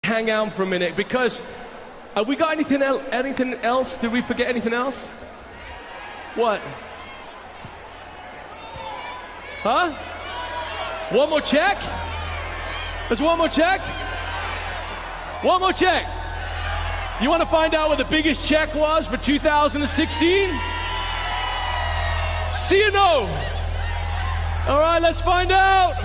hang out for a minute because have we got anything else? Did we forget anything else? What? Huh? One more check? There's one more check? One more check. You want to find out what the biggest check was for 2016? See or no? All right, let's find out.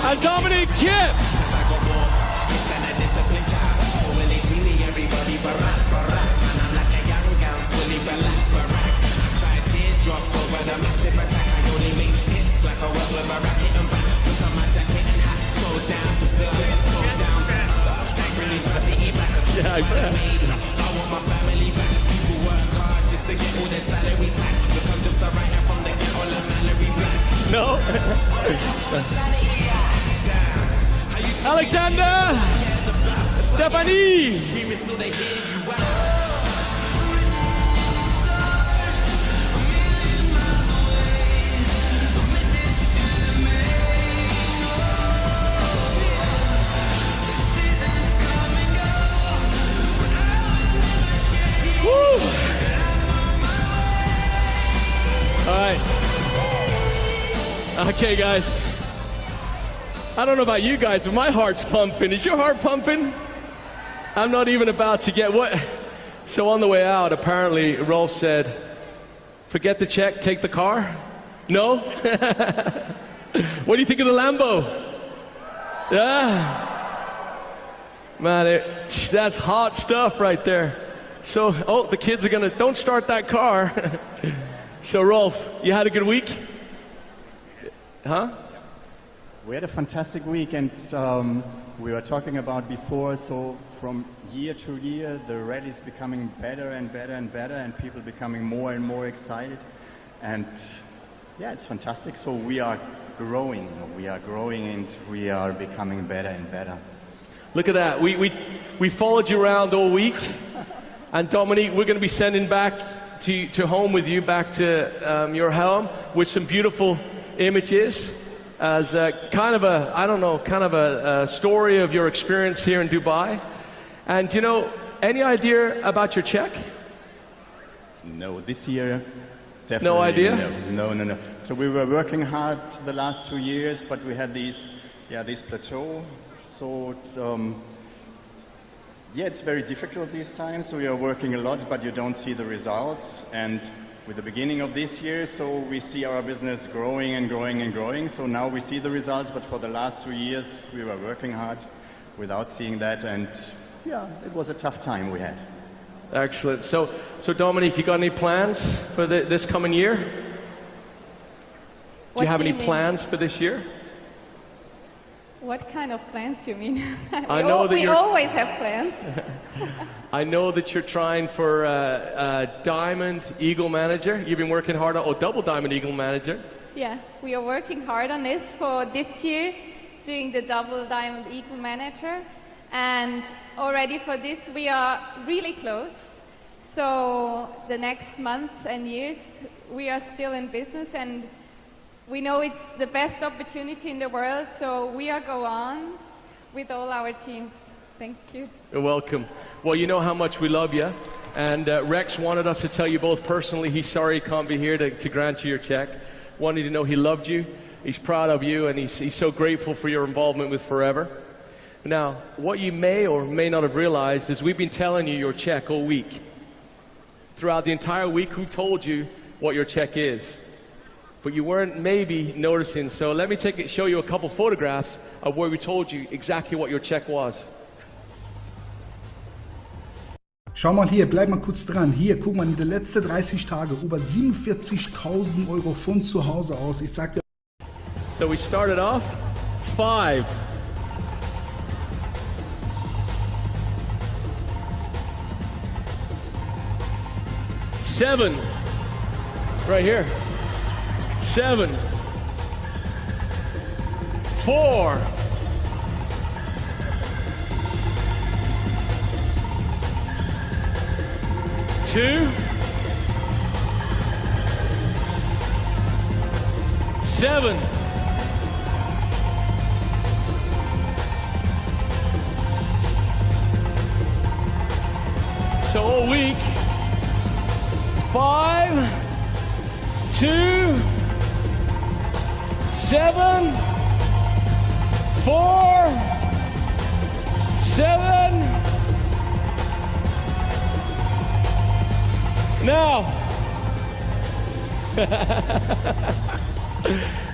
And Dominic Kip. Yeah, I bet. I want my family back. People work hard just to get all their salary tax. Look, I'm just a writer from the ghetto, like Mallory Black. No. Alexander, Stephanie. Woo. All right. Okay, guys. I don't know about you guys, but my heart's pumping. Is your heart pumping? I'm not even about to get what? So on the way out, apparently, Rolf said, forget the check, take the car? No? What do you think of the Lambo? Yeah? Man, that's hot stuff right there. So, oh, the kids are gonna, don't start that car. So Rolf, you had a good week? Huh? We had a fantastic week, and we were talking about before, so from year to year, the rally is becoming better and better and better, and people becoming more and more excited. And yeah, it's fantastic. So we are growing, and we are becoming better and better. Look at that. We followed you around all week. And Dominique, we're going to be sending back to home with you, back to your home, with some beautiful images. As kind of a story of your experience here in Dubai. And you know, any idea about your check? No, this year, definitely. No idea? No. So we were working hard the last 2 years, but we had this plateau. So it's very difficult these times. So we are working a lot, but you don't see the results. And with the beginning of this year, so we see our business growing and growing and growing. So now we see the results, but for the last 2 years, we were working hard without seeing that. And yeah, it was a tough time we had. Excellent. So Dominique, you got any plans for this coming year? Do you have any plans for this year? What kind of plans you mean? We always have plans. I know that you're trying for Diamond Eagle Manager. You've been working hard on Double Diamond Eagle Manager. Yeah, we are working hard on this for this year, doing the Double Diamond Eagle Manager. And already for this, we are really close. So the next month and years, we are still in business, and we know it's the best opportunity in the world, so we are go on with all our teams. Thank you. You're welcome. Well, you know how much we love you. And Rex wanted us to tell you both personally he's sorry he can't be here to grant you your check. Wanted you to know he loved you, he's proud of you, and he's so grateful for your involvement with Forever. Now, what you may or may not have realized is we've been telling you your check all week. Throughout the entire week, we've told you what your check is. But you weren't maybe noticing, so let me show you a couple photographs of where we told you exactly what your check was. Schau mal hier, bleib mal kurz dran. Hier, guck mal, in den letzten 30 Tagen über 47.000 Euro von zu Hause aus. Ich sag dir. So we started off 5. Seven, right here. 7, 4, 2, 7, 'So all week, 5, 2, 7, 4, 7. Now,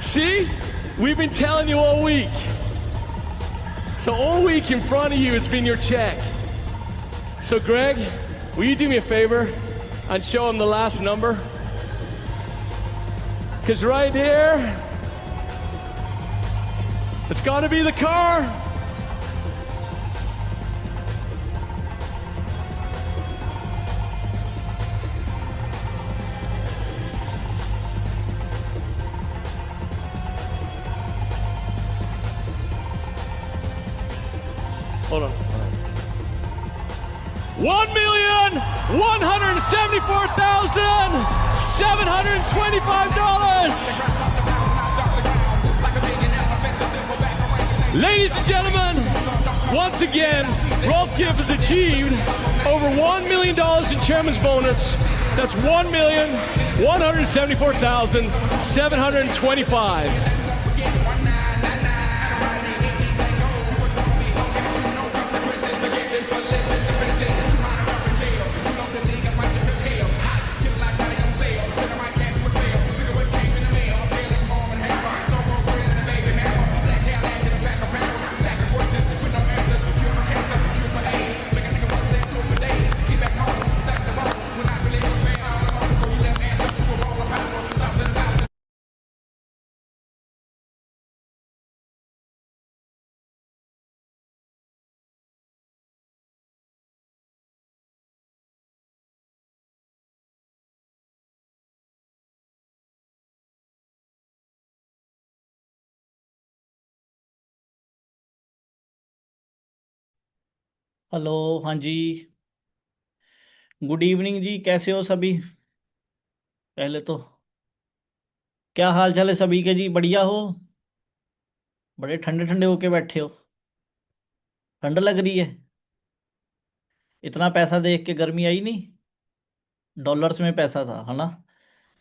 see, we've been telling you all week. So all week in front of you has been your check. So Greg, will you do me a favor and show him the last number? Because right here, it's got to be the car. Hold on. $1,174,725. Ladies and gentlemen, once again, Rolf Gibb has achieved over $1 million in chairman's bonus. That's $1,174,725. Hello, हाँ जी, good evening जी। कैसे हो सभी? पहले तो क्या हाल चाल है सभी के जी? बढ़िया हो? बड़े ठंडे ठंडे होके बैठे हो, ठंड लग रही है? इतना पैसा देख के गर्मी आई नहीं? डॉलर्स में पैसा था, है ना?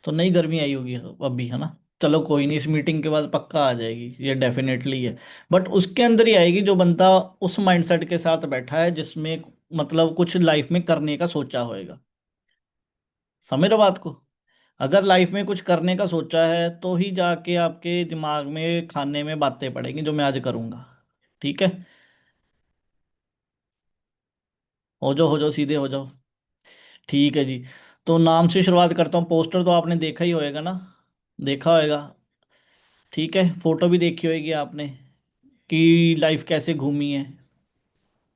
तो नहीं गर्मी आई होगी अभी, है ना? चलो कोई नहीं, इस मीटिंग के बाद पक्का आ जाएगी, ये डेफिनेटली है। बट उसके अंदर ही आएगी जो बंदा उस माइंडसेट के साथ बैठा है जिसमें मतलब कुछ लाइफ में करने का सोचा होएगा। समझ रहे हो बात को? अगर लाइफ में कुछ करने का सोचा है तो ही जाके आपके दिमाग में खाने में बातें पड़ेंगी, जो मैं आज करूँगा। ठीक है, हो जाओ, सीधे हो जाओ। ठीक है जी, तो नाम से शुरुआत करता हूँ। पोस्टर तो आपने देखा ही होएगा ना, देखा होएगा। ठीक है, फोटो भी देखी होएगी आपने कि लाइफ कैसे घूमी है।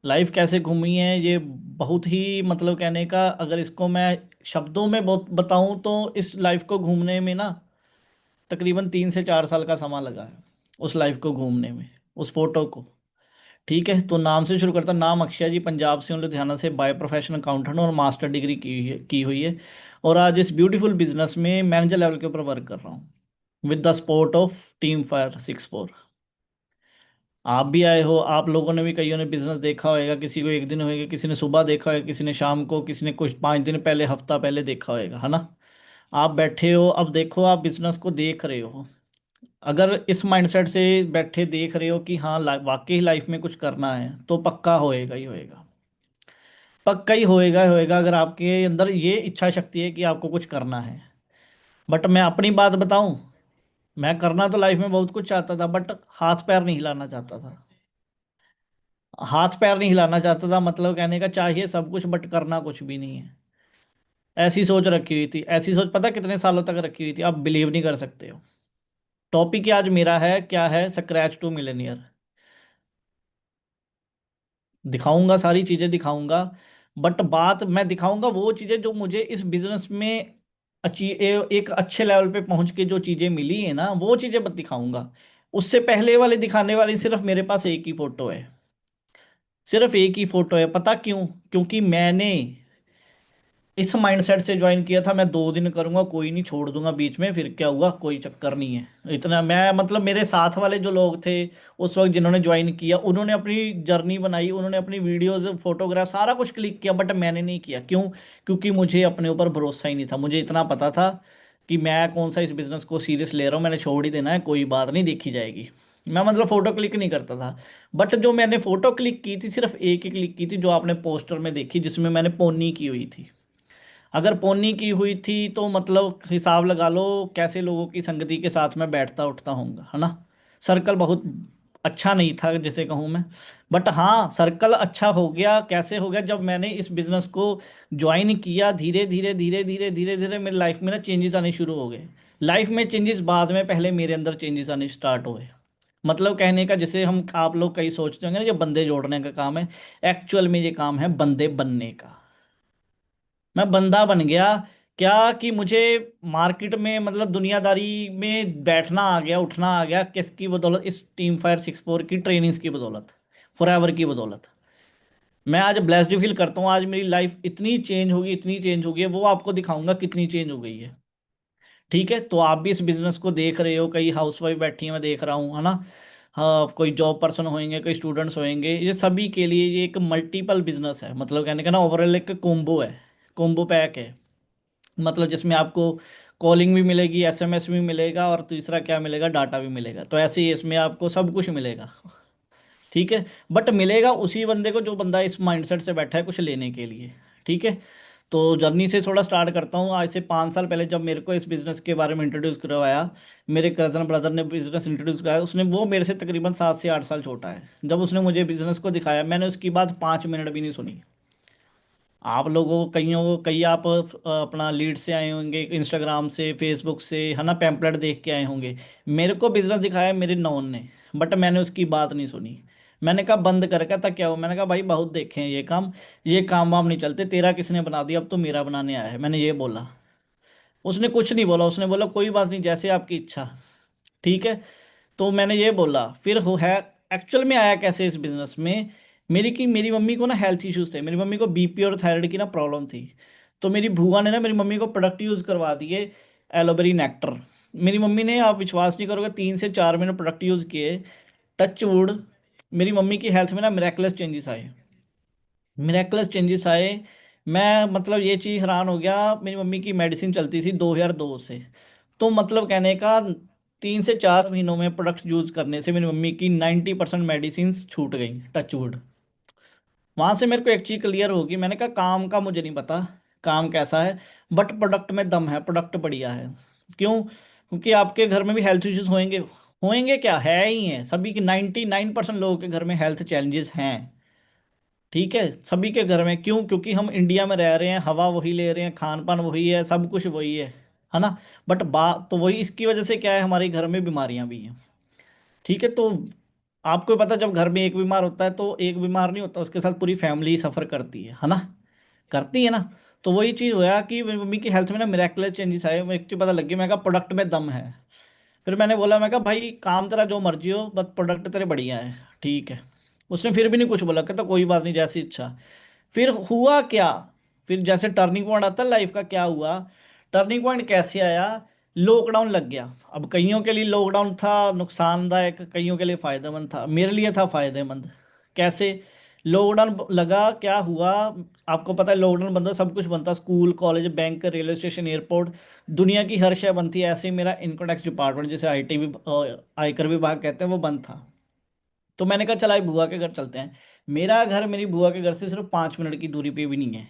लाइफ कैसे घूमी है ये बहुत ही मतलब कहने का, अगर इसको मैं शब्दों में बहुत बताऊं तो इस लाइफ को घूमने में ना तकरीबन 3 से 4 साल का समय लगा है, उस लाइफ को घूमने में, उस फोटो को। ठीक है, तो नाम से शुरू करता हूं। नाम अक्षय जी, पंजाब से हूँ, लुधियाना से, बाय प्रोफेशन अकाउंटेंट और मास्टर डिग्री की हुई है। और आज इस ब्यूटीफुल बिजनेस में मैनेजर लेवल के ऊपर वर्क कर रहा हूँ with the support of team fire 64। आप भी आए हो, आप लोगों ने भी, कईयों ने बिजनेस देखा होगा, किसी को एक दिन होएगा, किसी ने सुबह देखा होगा, किसी ने शाम को, किसी ने कुछ 5 दिन पहले, हफ्ता पहले देखा होगा, है ना। आप बैठे हो, अब देखो आप बिजनेस को देख रहे हो, अगर इस माइंडसेट से बैठे देख रहे हो कि हाँ वाकई लाइफ में कुछ करना है, तो पक्का होएगा ही होएगा, पक्का ही होएगा, अगर आपके अंदर ये इच्छा शक्ति है कि आपको कुछ करना है। बट मैं अपनी बात बताऊं, मैं करना तो लाइफ में बहुत कुछ चाहता था, बट हाथ पैर नहीं हिलाना चाहता था। हाथ पैर नहीं हिलाना चाहता था, मतलब कहने का चाहिए सब कुछ बट करना कुछ भी नहीं है। ऐसी सोच रखी हुई थी, ऐसी सोच पता कितने सालों तक रखी हुई थी, आप बिलीव नहीं कर सकते हो। टॉपिक आज मेरा है, क्या है, स्क्रैच टू मिलेनियर। दिखाऊंगा, सारी चीजें दिखाऊंगा, बट बात मैं दिखाऊंगा वो चीजें जो मुझे इस बिजनेस में एक अच्छे लेवल पे पहुंच के जो चीजें मिली है ना, वो चीजें बत दिखाऊंगा। उससे पहले वाले दिखाने वाली सिर्फ मेरे पास एक ही फोटो है, सिर्फ एक ही फोटो है। पता क्यों? क्योंकि मैंने इस माइंडसेट से ज्वाइन किया था, मैं 2 दिन करूंगा, कोई नहीं, छोड़ दूंगा बीच में, फिर क्या हुआ, कोई चक्कर नहीं है इतना। मैं मतलब मेरे साथ वाले जो लोग थे उस वक्त जिन्होंने ज्वाइन किया, उन्होंने अपनी जर्नी बनाई, उन्होंने अपनी वीडियोस, फोटोग्राफ, सारा कुछ क्लिक किया, बट मैंने नहीं किया। क्यों? क्योंकि मुझे अपने ऊपर भरोसा ही नहीं था। मुझे इतना पता था कि मैं कौन सा इस बिजनेस को सीरियस ले रहा हूँ, मैंने छोड़ ही देना है, कोई बात नहीं, देखी जाएगी। मैं मतलब फोटो क्लिक नहीं करता था। बट जो मैंने फोटो क्लिक की थी, सिर्फ एक ही क्लिक की थी, जो आपने पोस्टर में देखी, जिसमें मैंने पोनी की हुई थी। अगर पोनी की हुई थी तो मतलब हिसाब लगा लो कैसे लोगों की संगति के साथ में बैठता उठता होऊंगा, है ना। सर्कल बहुत अच्छा नहीं था जैसे कहूँ मैं। बट हाँ, सर्कल अच्छा हो गया, कैसे हो गया, जब मैंने इस बिजनेस को ज्वाइन किया, धीरे धीरे धीरे धीरे धीरे धीरे मेरी लाइफ में ना चेंजेस आने शुरू हो गए। लाइफ में चेंजेस बाद में, पहले मेरे अंदर चेंजेस आने स्टार्ट हुए। मतलब कहने का, जैसे हम आप लोग कई सोचते होंगे ना, ये बंदे जोड़ने का काम है, एक्चुअल में ये काम है बंदे बनने का। मैं बंदा बन गया। क्या कि मुझे मार्केट में मतलब दुनियादारी में बैठना आ गया, उठना आ गया, किसकी बदौलत? इस टीम फायर 64 की ट्रेनिंग्स की बदौलत, फॉरएवर की बदौलत। मैं आज ब्लेस्ड फील करता हूँ, आज मेरी लाइफ इतनी चेंज होगी, इतनी चेंज हो गई है, वो आपको दिखाऊंगा कितनी चेंज हो गई है। ठीक है, तो आप भी इस बिजनेस को देख रहे हो, कई हाउसवाइफ बैठी हैं, मैं देख रहा हूँ, है ना। हाँ, कोई जॉब पर्सन होंगे, कोई स्टूडेंट्स होंगे, ये सभी के लिए ये एक मल्टीपल बिजनेस है। मतलब कहने का ना, ओवरऑल एक कोम्बो है, कोम्बो पैक है। मतलब जिसमें आपको कॉलिंग भी मिलेगी, एसएमएस भी मिलेगा, और तीसरा क्या मिलेगा, डाटा भी मिलेगा। तो ऐसे ही इसमें आपको सब कुछ मिलेगा। ठीक है, बट मिलेगा उसी बंदे को जो बंदा इस माइंडसेट से बैठा है कुछ लेने के लिए। ठीक है, तो जर्नी से थोड़ा स्टार्ट करता हूँ। आज से 5 साल पहले जब मेरे को इस बिज़नेस के बारे में इंट्रोड्यूस करवाया, मेरे कज़न ब्रदर ने बिज़नेस इंट्रोड्यूस कराया, उसने, वो मेरे से तकरीबन 7 से 8 साल छोटा है। जब उसने मुझे बिज़नेस को दिखाया, मैंने उसकी बात 5 मिनट भी नहीं सुनी। आप लोगों को, कईयों को, कई आप अपना लीड से आए होंगे, इंस्टाग्राम से, फेसबुक से, है ना, पैम्पलेट देख के आए होंगे। मेरे को बिजनेस दिखाया मेरे नॉन ने, बट मैंने उसकी बात नहीं सुनी। मैंने कहा बंद कर, कहता क्या हो? मैंने कहा भाई बहुत देखे हैं ये काम वाम नहीं चलते, तेरा किसने बना दिया, अब तो मेरा बनाने आया है, मैंने ये बोला। उसने कुछ नहीं बोला, उसने बोला कोई बात नहीं, जैसे आपकी इच्छा। ठीक है, तो मैंने ये बोला, फिर हो है। एक्चुअल में आया कैसे इस बिजनेस में, मेरी मम्मी को ना हेल्थ इश्यूज थे, मेरी मम्मी को बीपी और थायराइड की ना प्रॉब्लम थी। तो मेरी बुआ ने ना मेरी मम्मी को प्रोडक्ट यूज़ करवा दिए, एलोवेरी नेक्टर। मेरी मम्मी ने, आप विश्वास नहीं करोगे, 3 से 4 महीने प्रोडक्ट यूज़ किए, टच वुड, मेरी मम्मी की हेल्थ में ना मिरेकलस चेंजेस आए, मिरेकलस चेंजेस आए। मैं मतलब ये चीज़ हैरान हो गया, मेरी मम्मी की मेडिसिन चलती थी 2002 से। तो मतलब कहने का, 3 से 4 महीनों में प्रोडक्ट्स यूज़ करने से मेरी मम्मी की 90% मेडिसिन छूट गई, टचवुड। वहाँ से मेरे को एक चीज़ क्लियर होगी, मैंने कहा काम का मुझे नहीं पता काम कैसा है, बट प्रोडक्ट में दम है, प्रोडक्ट बढ़िया है। क्यों? क्योंकि आपके घर में भी हेल्थ इश्यूज होंगे, होंगे क्या, है ही है, सभी के 99% लोगों के घर में हेल्थ चैलेंजेस हैं। ठीक है, सभी के घर में। क्यों? क्योंकि हम इंडिया में रह रहे हैं, हवा वही ले रहे हैं, खान पान वही है, सब कुछ वही है ना। बट बात तो वही, इसकी वजह से क्या है, हमारे घर में बीमारियां भी हैं। ठीक है, तो आपको पता, जब घर में एक बीमार होता है तो एक बीमार नहीं होता, उसके साथ पूरी फैमिली सफ़र करती है ना, करती है ना। तो वही चीज़ हुआ कि मेरी मम्मी की हेल्थ में ना मिरेकलस चेंजेस आए, मेरे को पता लग गया, मैं कहा प्रोडक्ट में दम है। फिर मैंने बोला, मैं कहा भाई काम तेरा जो मर्जी हो, बस प्रोडक्ट तेरे बढ़िया है। ठीक है, उसने फिर भी नहीं कुछ बोला, कहता कोई बात नहीं, जैसी इच्छा। फिर हुआ क्या? फिर जैसे टर्निंग पॉइंट आता है लाइफ का, क्या हुआ, टर्निंग पॉइंट कैसे आया? लॉकडाउन लग गया। अब कईयों के लिए लॉकडाउन था नुकसानदायक, कईयों के लिए फायदेमंद था, मेरे लिए था फायदेमंद। कैसे? लॉकडाउन लगा, क्या हुआ? आपको पता है लॉकडाउन बंद हो सब कुछ बनता, school college bank railway station airport, दुनिया की हर शय बनती है। ऐसे ही मेरा इनकम टैक्स डिपार्टमेंट, जिसे आईटी भी आयकर विभाग कहते हैं, वो बंद था। तो मैंने कहा चला बुआ के घर चलते हैं। मेरा घर मेरी बुआ के घर से सिर्फ 5 मिनट की दूरी पे भी नहीं है।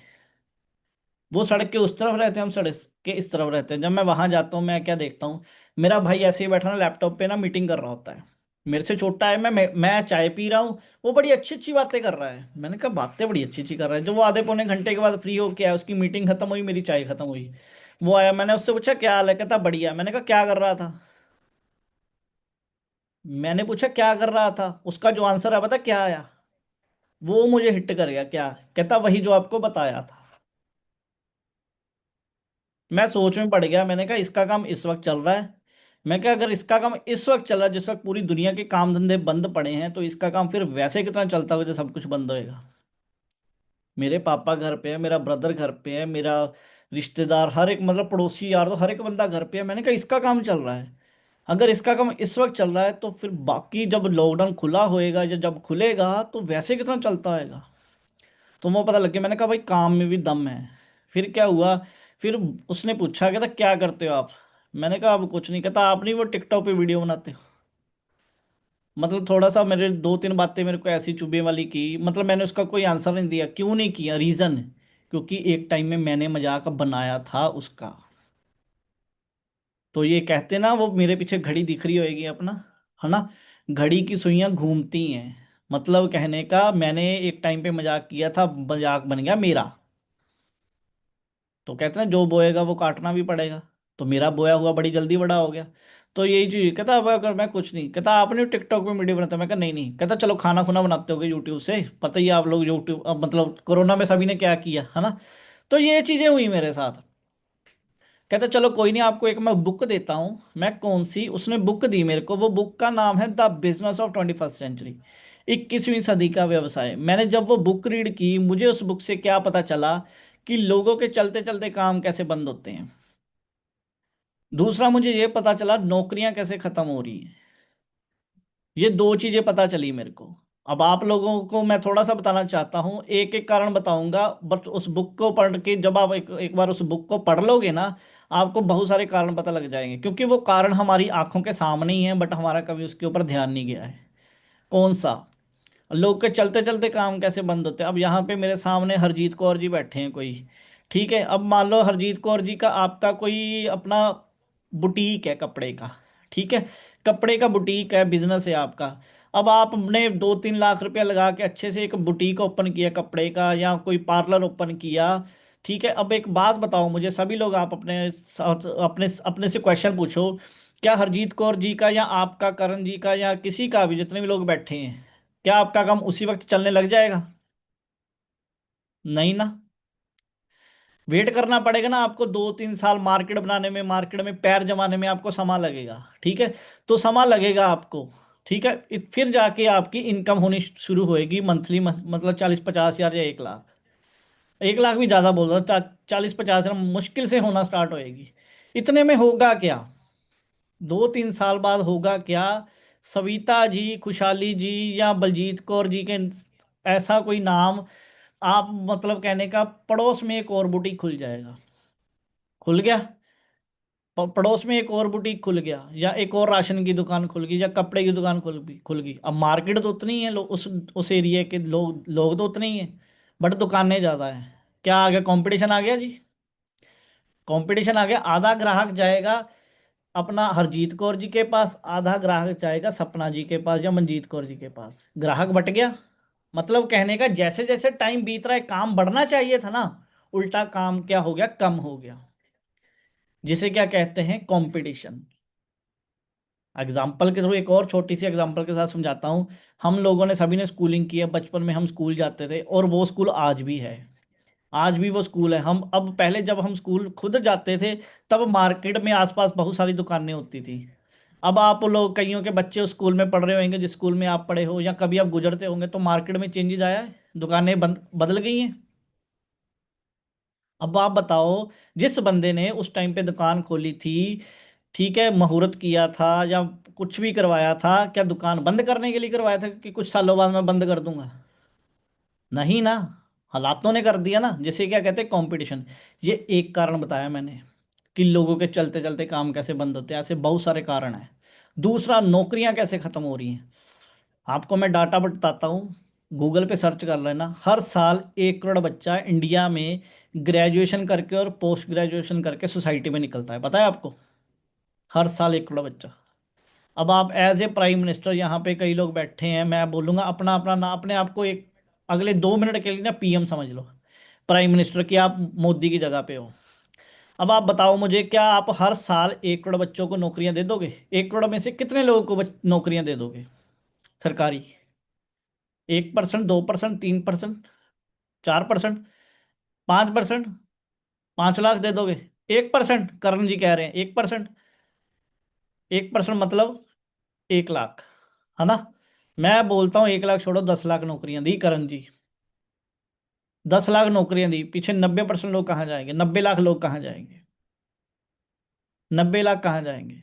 वो सड़क के उस तरफ रहते हैं, हम सड़क के इस तरफ रहते हैं। जब मैं वहां जाता हूँ, मैं क्या देखता हूँ, मेरा भाई ऐसे ही बैठा ना लैपटॉप पे ना मीटिंग कर रहा होता है। मेरे से छोटा है, मैं चाय पी रहा हूँ, वो बड़ी अच्छी अच्छी बातें कर रहा है। मैंने कहा बातें बड़ी अच्छी अच्छी कर रहा है। जब वो आधे पौने घंटे के बाद फ्री हो के आया, उसकी मीटिंग खत्म हुई, मेरी चाय खत्म हुई, वो आया, मैंने उससे पूछा क्या हाल है, कहता बढ़िया। मैंने कहा क्या कर रहा था? मैंने पूछा क्या कर रहा था, उसका जो आंसर है पता क्या आया? वो मुझे हिट कर गया। क्या? कहता वही जो आपको बताया था। मैं सोच में पड़ गया, मैंने कहा इसका काम इस वक्त चल रहा है। मैं कहा अगर इसका काम इस वक्त चल रहा है जिस वक्त पूरी दुनिया के काम धंधे बंद पड़े हैं, तो इसका काम फिर वैसे कितना चलता होगा जब सब कुछ बंद होएगा। मेरे पापा घर पे है, मेरा ब्रदर घर पे है, मेरा रिश्तेदार हर एक, मतलब पड़ोसी यार, तो हर एक बंदा घर पे है। मैंने कहा इसका काम चल रहा है, अगर इसका काम इस वक्त चल रहा है तो फिर बाकी जब लॉकडाउन खुला होएगा या जब खुलेगा तो वैसे कितना चलता होएगा। तो वो पता लग गया। मैंने कहा भाई काम में भी दम है। फिर क्या हुआ? फिर उसने पूछा, कहता क्या करते हो आप? मैंने कहा अब कुछ नहीं। कहता आप नहीं वो टिकटॉक पे वीडियो बनाते हो? मतलब थोड़ा सा मेरे दो तीन बातें मेरे को ऐसी चुभे वाली की, मतलब मैंने उसका कोई आंसर नहीं दिया। क्यों नहीं किया? रीज़न, क्योंकि एक टाइम में मैंने मजाक बनाया था उसका। तो ये कहते ना, वो मेरे पीछे घड़ी दिख रही होगी अपना, है ना, घड़ी की सुइयां घूमती हैं। मतलब कहने का मैंने एक टाइम पे मजाक किया था, मजाक बन गया मेरा। तो कहते हैं जो बोएगा वो काटना भी पड़ेगा। तो मेरा बोया हुआ बड़ी जल्दी बड़ा हो गया। तो यही चीज कहता अब अगर मैं कुछ नहीं, कहता आपने टिकटॉक पे वीडियो बनाता? मैं कहा नहीं नहीं। कहता चलो खाना खुना बनाते होगे यूट्यूब से, पता ही है आप लोग यूट्यूब, अब मतलब कोरोना में सभी ने क्या किया, है ना। तो ये चीजें हुई मेरे साथ। कहता चलो कोई नहीं, आपको एक मैं बुक देता हूँ। मैं कौन सी? उसने बुक दी मेरे को, वो बुक का नाम है the business of 21st century, 21वीं सदी का व्यवसाय। मैंने जब वो बुक रीड की, मुझे उस बुक से क्या पता चला कि लोगों के चलते चलते काम कैसे बंद होते हैं। दूसरा मुझे ये पता चला नौकरियां कैसे खत्म हो रही हैं। ये दो चीजें पता चली मेरे को। अब आप लोगों को मैं थोड़ा सा बताना चाहता हूँ, एक एक कारण बताऊंगा, बट उस बुक को पढ़ के जब आप एक बार उस बुक को पढ़ लोगे ना, आपको बहुत सारे कारण पता लग जाएंगे, क्योंकि वो कारण हमारी आंखों के सामने ही है, बट हमारा कभी उसके ऊपर ध्यान नहीं गया है। कौन सा? लोग के चलते चलते काम कैसे बंद होते हैं। अब यहाँ पे मेरे सामने हरजीत कौर जी बैठे हैं कोई, ठीक है। अब मान लो हरजीत कौर जी का, आपका कोई अपना बुटीक है कपड़े का, ठीक है, कपड़े का बुटीक है, बिजनेस है आपका। अब आपने 2-3 लाख रुपया लगा के अच्छे से एक बुटीक ओपन किया कपड़े का, या कोई पार्लर ओपन किया, ठीक है। अब एक बात बताओ मुझे, सभी लोग, आप अपने साथ अपने अपने से क्वेश्चन पूछो, क्या हरजीत कौर जी का या आपका, करण जी का, या किसी का भी, जितने भी लोग बैठे हैं, क्या आपका काम उसी वक्त चलने लग जाएगा? नहीं ना। वेट करना पड़ेगा ना आपको, 2-3 साल मार्केट बनाने में, मार्केट में पैर जमाने में आपको समय लगेगा, ठीक है। तो समय लगेगा आपको, ठीक है। फिर जाके आपकी इनकम होनी शुरू होएगी मंथली, मतलब 40-50 हज़ार या 1 लाख। 1 लाख भी ज़्यादा बोल रहा हूँ, 40-50 मुश्किल से होना स्टार्ट होएगी। इतने में होगा क्या? 2-3 साल बाद होगा क्या? सविता जी, खुशहाली जी, या बलजीत कौर जी के ऐसा कोई नाम, आप मतलब कहने का पड़ोस में एक और बुटीक खुल जाएगा। खुल गया, पड़ोस में एक और बुटीक खुल गया, या एक और राशन की दुकान खुल गई, या कपड़े की दुकान खुल गई। अब मार्केट तो उतनी ही है, उस एरिया के लोग तो उतने ही हैं, बट दुकानें ज़्यादा हैं। क्या आ गया? कंपटीशन आ गया जी। कंपटीशन आ गया। आधा ग्राहक जाएगा अपना हरजीत कौर जी के पास, आधा ग्राहक जाएगा सपना जी के पास या मनजीत कौर जी के पास। ग्राहक बट गया। मतलब कहने का जैसे जैसे टाइम बीत रहा है, काम बढ़ना चाहिए था ना, उल्टा काम क्या हो गया? कम हो गया, जिसे क्या कहते हैं? कंपटीशन। एग्जाम्पल के थ्रू एक और छोटी सी एग्जाम्पल के साथ समझाता हूँ। हम लोगों ने सभी ने स्कूलिंग की है, बचपन में हम स्कूल जाते थे, और वो स्कूल आज भी है। आज भी वो स्कूल है। हम अब, पहले जब हम स्कूल खुद जाते थे, तब मार्केट में आसपास बहुत सारी दुकानें होती थी। अब आप लोग, कईयों के बच्चे उस स्कूल में पढ़ रहे होंगे जिस स्कूल में आप पढ़े हो, या कभी आप गुजरते होंगे, तो मार्केट में चेंजेस आया है, दुकानें बदल गई हैं। अब आप बताओ, जिस बंदे ने उस टाइम पे दुकान खोली थी, ठीक है, मुहूर्त किया था या कुछ भी करवाया था, क्या दुकान बंद करने के लिए करवाया था कि कुछ सालों बाद मैं बंद कर दूंगा? नहीं ना, हालातों ने कर दिया ना, जिसे क्या कहते हैं कंपटीशन। ये एक कारण बताया मैंने कि लोगों के चलते चलते काम कैसे बंद होते हैं, ऐसे बहुत सारे कारण हैं। दूसरा, नौकरियां कैसे खत्म हो रही हैं। आपको मैं डाटा बताता हूँ, गूगल पे सर्च कर लेना। हर साल 1 करोड़ बच्चा इंडिया में ग्रेजुएशन करके और पोस्ट ग्रेजुएशन करके सोसाइटी में निकलता है, पता है आपको? हर साल 1 करोड़ बच्चा। अब आप एज ए प्राइम मिनिस्टर, यहाँ पे कई लोग बैठे हैं, मैं बोलूँगा अपना अपना ना, अपने आप को एक अगले 2 मिनट के लिए ना पीएम समझ लो, प्राइम मिनिस्टर, की आप मोदी की जगह पे हो। अब आप बताओ मुझे, क्या आप हर साल 1 करोड़ बच्चों को नौकरियां दे दोगे? 1 करोड़ में से कितने लोगों को नौकरियां दे दोगे सरकारी? 1%, 2%, 3%, 4%, 5%? 5 लाख दे दोगे? 1%, करण जी कह रहे हैं 1%। 1% मतलब 1 लाख, है ना? मैं बोलता हूँ 1 लाख छोड़ो, 10 लाख नौकरियां दी करण जी। 10 लाख नौकरियां दी, पीछे 90% लोग कहाँ जाएंगे? 90 लाख लोग कहाँ जाएंगे? 90 लाख कहाँ जाएंगे?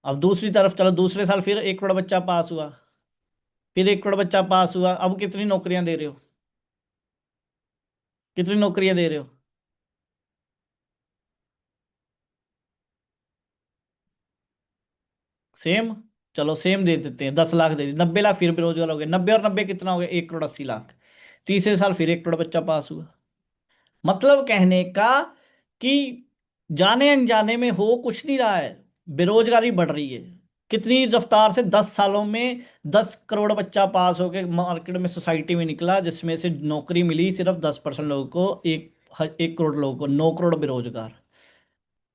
अब दूसरी तरफ चलो, दूसरे साल फिर 1 करोड़ बच्चा पास हुआ, फिर 1 करोड़ बच्चा पास हुआ, अब कितनी नौकरियां दे रहे हो? कितनी नौकरियां दे रहे हो? सेम। चलो सेम दे देते हैं, 10 लाख दे दी, 90 लाख फिर बेरोजगार हो गए। 90 और 90 कितना हो गया? 1 करोड़ 80 लाख। तीसरे साल फिर 1 करोड़ बच्चा पास हुआ। मतलब कहने का कि जाने अनजाने में हो कुछ नहीं रहा है, बेरोजगारी बढ़ रही है। कितनी रफ्तार से 10 सालों में 10 करोड़ बच्चा पास होकर मार्केट में, सोसाइटी में निकला, जिसमें से नौकरी मिली सिर्फ 10% लोगों को। 1 करोड़ लोगों को, 9 करोड़ बेरोजगार।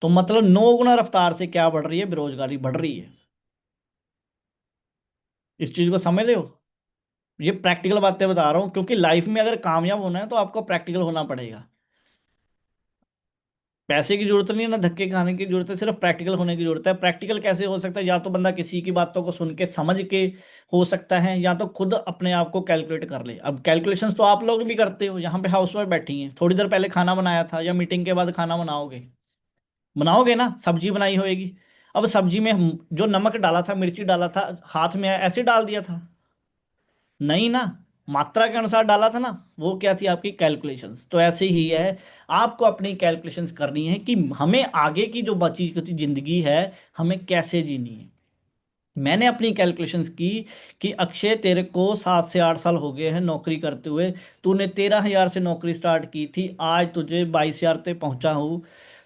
तो मतलब 9 गुना रफ्तार से क्या बढ़ रही है? बेरोजगारी बढ़ रही है। इस चीज को समझ रहे हो? ये प्रैक्टिकल बातें बता रहा हूँ, क्योंकि लाइफ में अगर कामयाब होना है तो आपको प्रैक्टिकल होना पड़ेगा। पैसे की जरूरत नहीं है, ना धक्के खाने की जरूरत है, सिर्फ प्रैक्टिकल होने की जरूरत है। प्रैक्टिकल कैसे हो सकता है? या तो बंदा किसी की बातों को सुन के समझ के हो सकता है, या तो खुद अपने आप को कैलकुलेट कर ले। अब कैलकुलेशंस तो आप लोग भी करते हो, यहाँ पे हाउसवाइफ बैठी हैं, थोड़ी देर पहले खाना बनाया था, या मीटिंग के बाद खाना बनाओगे? बनाओगे ना, सब्जी बनाई होएगी। अब सब्जी में जो नमक डाला था, मिर्ची डाला था, हाथ में आया ऐसे डाल दिया था? नहीं ना, मात्रा के अनुसार डाला था ना। वो क्या थी? आपकी कैलकुलेशंस। तो ऐसे ही है, आपको अपनी कैलकुलेशंस करनी है कि हमें आगे की जो बची खुची जिंदगी है, हमें कैसे जीनी है। मैंने अपनी कैलकुलेशंस की कि अक्षय, तेरे को 7 से 8 साल हो गए हैं नौकरी करते हुए। तूने 13,000 से नौकरी स्टार्ट की थी, आज तुझे 22,000 तक पहुंचा हूँ।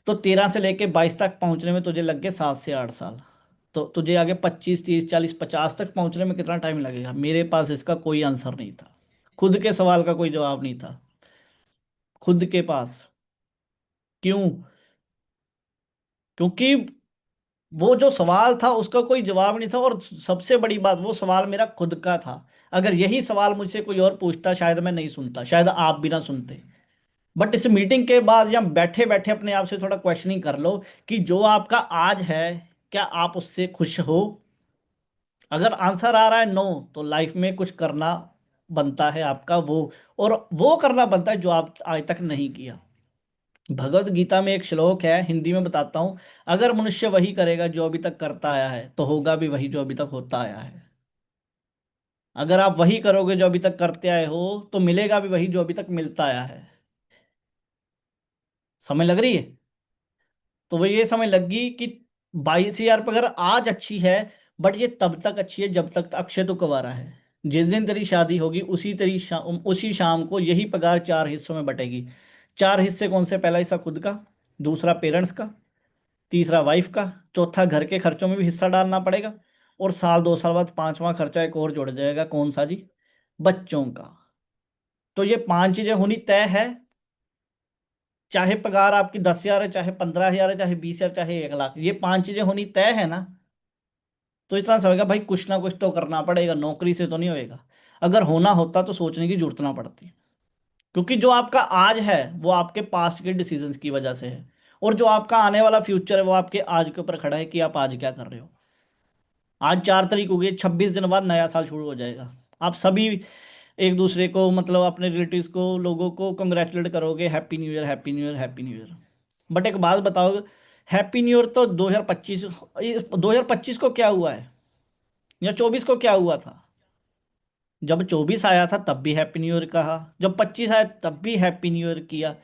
तो 13 से लेके 22 तक पहुंचने में तुझे लग गए 7 से 8 साल। तो तुझे आगे 25, 30, 40, 50 तक पहुंचने में कितना टाइम लगेगा? मेरे पास इसका कोई आंसर नहीं था, खुद के सवाल का कोई जवाब नहीं था खुद के पास। क्यों? क्योंकि वो जो सवाल था उसका कोई जवाब नहीं था, और सबसे बड़ी बात, वो सवाल मेरा खुद का था। अगर यही सवाल मुझसे कोई और पूछता, शायद मैं नहीं सुनता, शायद आप भी ना सुनते। बट इस मीटिंग के बाद या बैठे बैठे अपने आप से थोड़ा क्वेश्चनिंग कर लो कि जो आपका आज है, क्या आप उससे खुश हो? अगर आंसर आ रहा है नो, तो लाइफ में कुछ करना बनता है आपका, और वो करना बनता है जो आप आज तक नहीं किया। भगवत गीता में एक श्लोक है, हिंदी में बताता हूं। अगर मनुष्य वही करेगा जो अभी तक करता आया है, तो होगा भी वही जो अभी तक होता आया है। अगर आप वही करोगे जो अभी तक करते आए हो, तो मिलेगा भी वही जो अभी तक मिलता आया है। समझ लग रही है? तो वो ये समझ लगी कि 22,000 पे अगर आज अच्छी है, बट ये तब तक अच्छी है जब तक अक्षय तो कुंवारा है। जिस दिन तेरी शादी होगी, उसी शाम को यही पगार 4 हिस्सों में बटेगी। 4 हिस्से कौन से? पहला हिस्सा खुद का, दूसरा पेरेंट्स का, तीसरा वाइफ का, चौथा घर के खर्चों में भी हिस्सा डालना पड़ेगा, और साल 2 साल बाद पांचवा खर्चा एक और जुड़ जाएगा। कौन सा जी? बच्चों का। तो ये 5 चीजें होनी तय है। चाहे पगार आपकी 10,000 है, चाहे 15,000 है, चाहे 20,000, चाहे 1 लाख, ये 5 चीजें होनी तय है ना। तो इतना समझेगा भाई, कुछ ना कुछ तो करना पड़ेगा, नौकरी से तो नहीं होएगा। अगर होना होता तो सोचने की जरूरत ना पड़ती। क्योंकि जो आपका आज है वो आपके पास्ट के डिसीजंस की वजह से है, और जो आपका आने वाला फ्यूचर है वो आपके आज के ऊपर खड़ा है कि आप आज क्या कर रहे हो। आज 4 तारीख हो गई, 26 दिन बाद नया साल शुरू हो जाएगा। आप सभी एक दूसरे को, मतलब अपने रिलेटिव्स को, लोगों को कंग्रेचुलेट करोगे, happy new year, happy new year, happy new year. But एक बात बताओ, हैप्पी न्यू ईयर तो 2025, 2025 को क्या हुआ है या 24 को क्या हुआ था? जब 24 आया था तब भी हैप्पी न्यू ईयर कहा, जब 25 आया तब भी हैप्पी न्यू ईयर किया,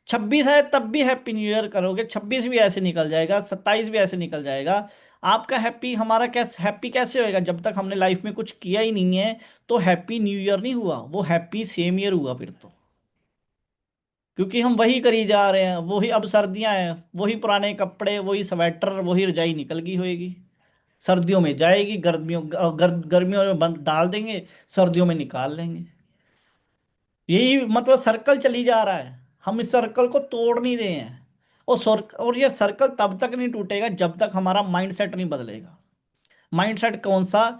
26 आया तब भी हैप्पी न्यू ईयर करोगे, 26 भी ऐसे निकल जाएगा, 27 भी ऐसे निकल जाएगा। आपका हैप्पी हमारा कैसे हैप्पी कैसे होएगा जब तक हमने लाइफ में कुछ किया ही नहीं है? तो हैप्पी न्यू ईयर नहीं हुआ, वो हैप्पी सेम ईयर हुआ फिर तो, क्योंकि हम वही करी जा रहे हैं, वही। अब सर्दियां हैं, वही पुराने कपड़े, वही स्वेटर, वही रजाई निकल गई होएगी। सर्दियों में जाएगी, गर्मियों में डाल देंगे, सर्दियों में निकाल लेंगे। यही मतलब सर्कल चली जा रहा है, हम इस सर्कल को तोड़ नहीं रहे हैं। और ये सर्कल तब तक नहीं टूटेगा जब तक हमारा माइंडसेट नहीं बदलेगा। माइंडसेट कौन सा?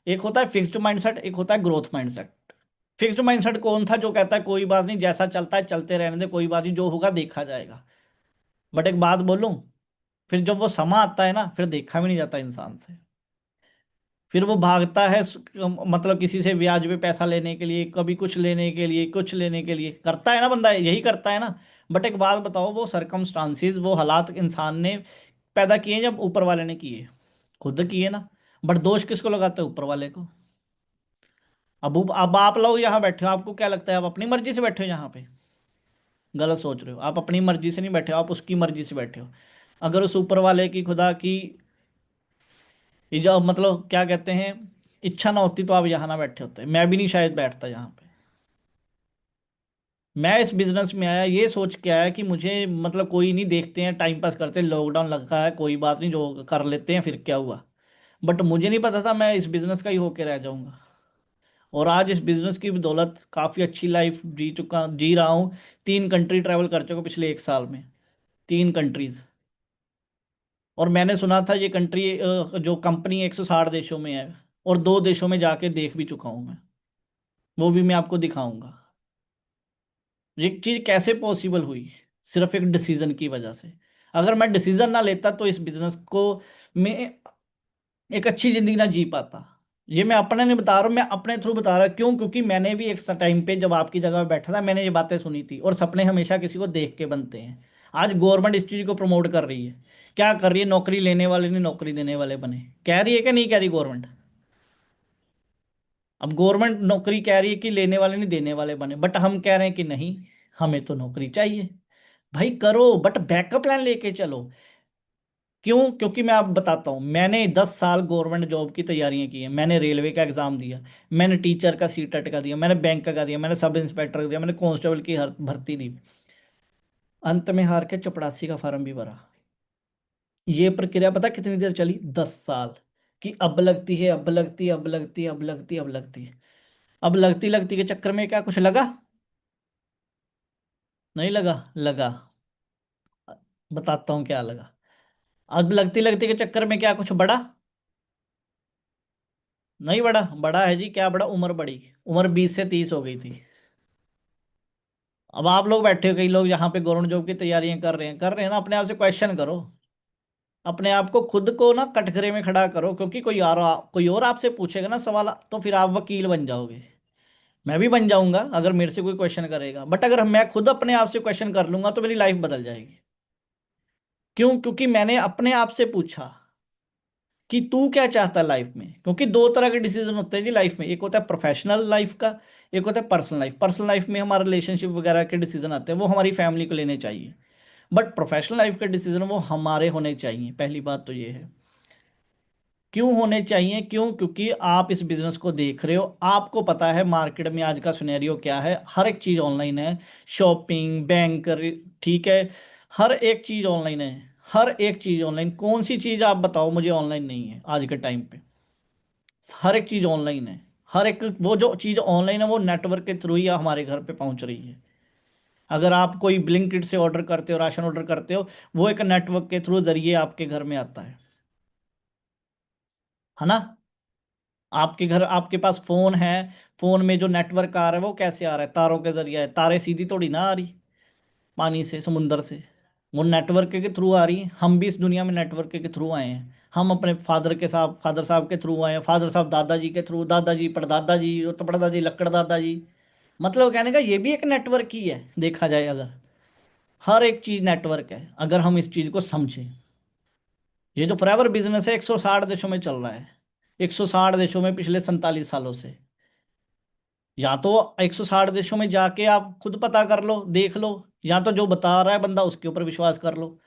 एक होता है फिक्स्ड माइंडसेट, एक होता है ग्रोथ माइंडसेट। फिक्स्ड माइंडसेट कौन था? जो कहता है कोई बात नहीं, जैसा चलता है चलते रहने दे, कोई बात नहीं, जो होगा देखा जाएगा। बट एक बात बोलूं, फिर जब वो समा आता है ना, फिर देखा भी नहीं जाता इंसान से। फिर वो भागता है मतलब किसी से ब्याज पे पैसा लेने के लिए, कभी कुछ लेने के लिए, कुछ लेने के लिए करता है ना बंदा, यही करता है ना। बट एक बात बताओ, वो सरकमस्टांसिस, वो हालात इंसान ने पैदा किए जब ऊपर वाले ने किए, खुद किए ना। बट दोष किसको लगाते हैं? ऊपर वाले को। अब आप लोग यहाँ बैठे हो, आपको क्या लगता है आप अपनी मर्जी से बैठे हो यहाँ पे? गलत सोच रहे हो। आप अपनी मर्जी से नहीं बैठे हो, आप उसकी मर्जी से बैठे हो। अगर उस ऊपर वाले की, खुदा की जो मतलब क्या कहते हैं, इच्छा ना होती तो आप यहाँ ना बैठे होते, मैं भी नहीं शायद बैठता यहाँ पे। मैं इस बिजनेस में आया ये सोच के आया कि मुझे मतलब कोई नहीं, देखते हैं टाइम पास करते हैं, लॉकडाउन लगा है कोई बात नहीं, जो कर लेते हैं, फिर क्या हुआ। बट मुझे नहीं पता था मैं इस बिजनेस का ही होके रह जाऊंगा। और आज इस बिजनेस की बदौलत काफ़ी अच्छी लाइफ जी रहा हूँ। 3 कंट्री ट्रैवल कर चुका पिछले 1 साल में, 3 कंट्रीज। और मैंने सुना था ये कंट्री जो कंपनी 160 देशों में है, और 2 देशों में जाके देख भी चुका हूँ मैं, वो भी मैं आपको दिखाऊंगा। ये चीज़ कैसे पॉसिबल हुई? सिर्फ एक डिसीजन की वजह से। अगर मैं डिसीजन ना लेता तो इस बिजनेस को मैं एक अच्छी ज़िंदगी ना जी पाता। ये मैं अपने नहीं बता रहा हूँ, मैं अपने थ्रू बता रहा हूँ। क्यों? क्योंकि मैंने भी एक टाइम पे जब आपकी जगह पे बैठा था, मैंने ये बातें सुनी थी। और सपने हमेशा किसी को देख के बनते हैं। आज गवर्नमेंट इस चीज़ को प्रमोट कर रही है। क्या कर रही है? नौकरी लेने वाले नहीं, नौकरी देने वाले बने। कह रही है कि नहीं कह रही गवर्नमेंट? अब गवर्नमेंट नौकरी कह रही है कि लेने वाले नहीं, देने वाले बने। बट हम कह रहे हैं कि नहीं, हमें तो नौकरी चाहिए। भाई करो, बट बैकअप प्लान लेके चलो। क्यों? क्योंकि मैं आपको बताता हूँ, मैंने 10 साल गवर्नमेंट जॉब की तैयारियां की हैं। मैंने रेलवे का एग्ज़ाम दिया, मैंने टीचर का सीटेट का दिया, मैंने बैंक का दिया, मैंने सब इंस्पेक्टर का दिया, मैंने कांस्टेबल की हर भर्ती दी। अंत में हार के चपड़ासी का फार्म भी भरा। ये प्रक्रिया पता कितनी देर चली? 10 साल। कि अब लगती है, अब लगती है, अब लगती है, अब लगती है, अब लगती है। अब लगती लगती के चक्कर में क्या कुछ लगा? नहीं लगा। लगा। बताता हूँ क्या लगा। अब लगती लगती के चक्कर में क्या कुछ बढ़ा? नहीं बढ़ा। बढ़ा है जी, क्या बढ़ा? उम्र बढ़ी। उम्र 20 से 30 हो गई थी। अब आप लोग बैठे हो, कई लोग यहाँ पे गवर्नमेंट जॉब की तैयारियां कर रहे हैं ना। अपने आप से क्वेश्चन करो, अपने आप को, खुद को ना कटघरे में खड़ा करो। क्योंकि कोई और आपसे पूछेगा ना सवाल, तो फिर आप वकील बन जाओगे। मैं भी बन जाऊंगा अगर मेरे से कोई क्वेश्चन करेगा। बट अगर मैं खुद अपने आप से क्वेश्चन कर लूंगा तो मेरी लाइफ बदल जाएगी। क्यों? क्योंकि मैंने अपने आप से पूछा कि तू क्या चाहता है लाइफ में। क्योंकि 2 तरह के डिसीजन होते हैं जी लाइफ में, एक होता है प्रोफेशनल लाइफ का, एक होता है पर्सनल लाइफ। पर्सनल लाइफ में हमारे रिलेशनशिप वगैरह के डिसीजन आते हैं, वो हमारी फैमिली को लेने चाहिए। बट प्रोफेशनल लाइफ के डिसीजन वो हमारे होने चाहिए। पहली बात तो ये है। क्यों होने चाहिए? क्यों? क्योंकि आप इस बिजनेस को देख रहे हो, आपको पता है मार्केट में आज का सिनेरियो क्या है। हर एक चीज़ ऑनलाइन है, शॉपिंग, बैंक, ठीक है, हर एक चीज़ ऑनलाइन है। हर एक चीज़ ऑनलाइन। कौन सी चीज़ आप बताओ मुझे ऑनलाइन नहीं है आज के टाइम पे? हर एक चीज़ ऑनलाइन है। हर एक वो जो चीज़ ऑनलाइन है वो नेटवर्क के थ्रू ही हमारे घर पे पहुंच रही है। अगर आप कोई ब्लिंकिट से ऑर्डर करते हो, राशन ऑर्डर करते हो, वो एक नेटवर्क के थ्रू जरिए आपके घर में आता है ना? आपके घर, आपके पास फोन है, फोन में जो नेटवर्क आ रहा है वो कैसे आ रहा है? तारों के जरिए है। तारे सीधी थोड़ी ना आ रही पानी से, समुंदर से। वो नेटवर्क के थ्रू आ रही है। हम भी इस दुनिया में नेटवर्क के थ्रू आए हैं। हम अपने फादर साहब के थ्रू आए हैं, फादर साहब दादाजी के थ्रू, दादाजी परदादा जी, और तो परदादा जी लक्कड़ दादा जी। मतलब कहने का ये भी एक नेटवर्क ही है देखा जाए अगर। हर एक चीज नेटवर्क है अगर हम इस चीज को समझें। ये जो फॉरएवर बिजनेस है 160 देशों में चल रहा है, 160 देशों में पिछले 47 सालों से। या तो 160 देशों में जाके आप खुद पता कर लो, देख लो, या तो जो बता रहा है बंदा उसके ऊपर विश्वास कर लो।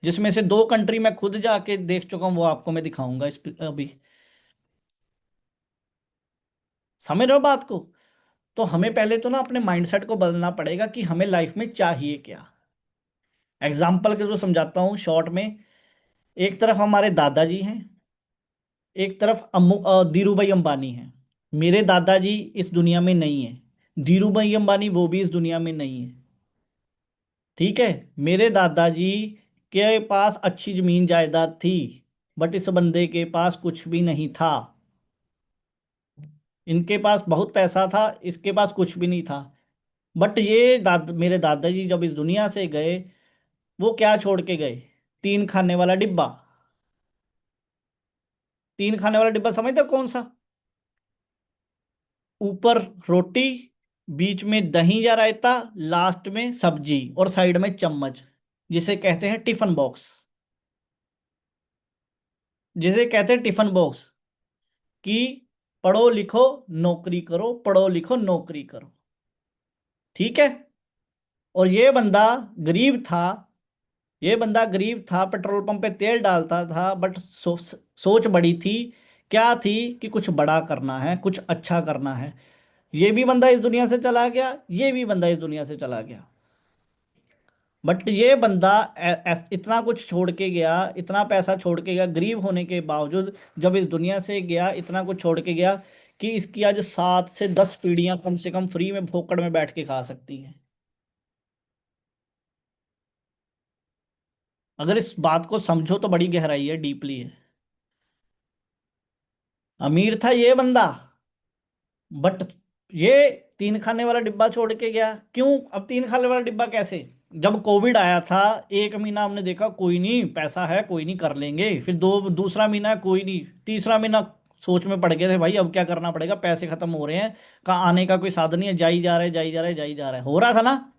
जिसमें से 2 कंट्री मैं खुद जाके देख चुका हूं, वो आपको मैं दिखाऊंगा इस अभी। समझ रहे हो बात को? तो हमें पहले तो ना अपने माइंडसेट को बदलना पड़ेगा कि हमें लाइफ में चाहिए क्या। एग्जाम्पल के जो समझाता हूँ शॉर्ट में। एक तरफ हमारे दादाजी हैं, एक तरफ धीरू भाई अंबानी हैं। मेरे दादाजी इस दुनिया में नहीं है, धीरू भाई अंबानी वो भी इस दुनिया में नहीं है। ठीक है, मेरे दादाजी के पास अच्छी जमीन जायदाद थी, बट इस बंदे के पास कुछ भी नहीं था। इनके पास बहुत पैसा था, इसके पास कुछ भी नहीं था। बट ये मेरे दादाजी जब इस दुनिया से गए, वो क्या छोड़ के गए? 3 खाने वाला डिब्बा। 3 खाने वाला डिब्बा समझते हो कौन सा? ऊपर रोटी, बीच में दही या रायता, लास्ट में सब्जी और साइड में चम्मच, जिसे कहते हैं टिफिन बॉक्स। जिसे कहते हैं टिफिन बॉक्स, कि पढ़ो लिखो नौकरी करो, पढ़ो लिखो नौकरी करो। ठीक है। और ये बंदा गरीब था, ये बंदा गरीब था, पेट्रोल पंप पे तेल डालता था, बट सोच बड़ी थी। क्या थी? कि कुछ बड़ा करना है, कुछ अच्छा करना है। ये भी बंदा इस दुनिया से चला गया, ये भी बंदा इस दुनिया से चला गया। बट ये बंदा इतना कुछ छोड़ के गया, इतना पैसा छोड़ के गया गरीब होने के बावजूद। जब इस दुनिया से गया इतना कुछ छोड़ के गया कि इसकी आज 7 से 10 पीढ़ियां कम से कम फ्री में भोकड़ में बैठ के खा सकती हैं। अगर इस बात को समझो तो बड़ी गहराई है, डीपली है। अमीर था ये बंदा, बट ये 3 खाने वाला डिब्बा छोड़ के गया। क्यों? अब 3 खाने वाला डिब्बा कैसे? जब कोविड आया था, 1 महीना हमने देखा कोई नहीं, पैसा है कोई नहीं, कर लेंगे। फिर दूसरा महीना है, कोई नहीं। तीसरा महीना सोच में पड़ गए थे, भाई अब क्या करना पड़ेगा, पैसे खत्म हो रहे हैं, कहाँ आने का कोई साधन नहीं है, जाई जा रहा है, जाई जा रहा है, जाई जा रहा है, हो रहा था ना।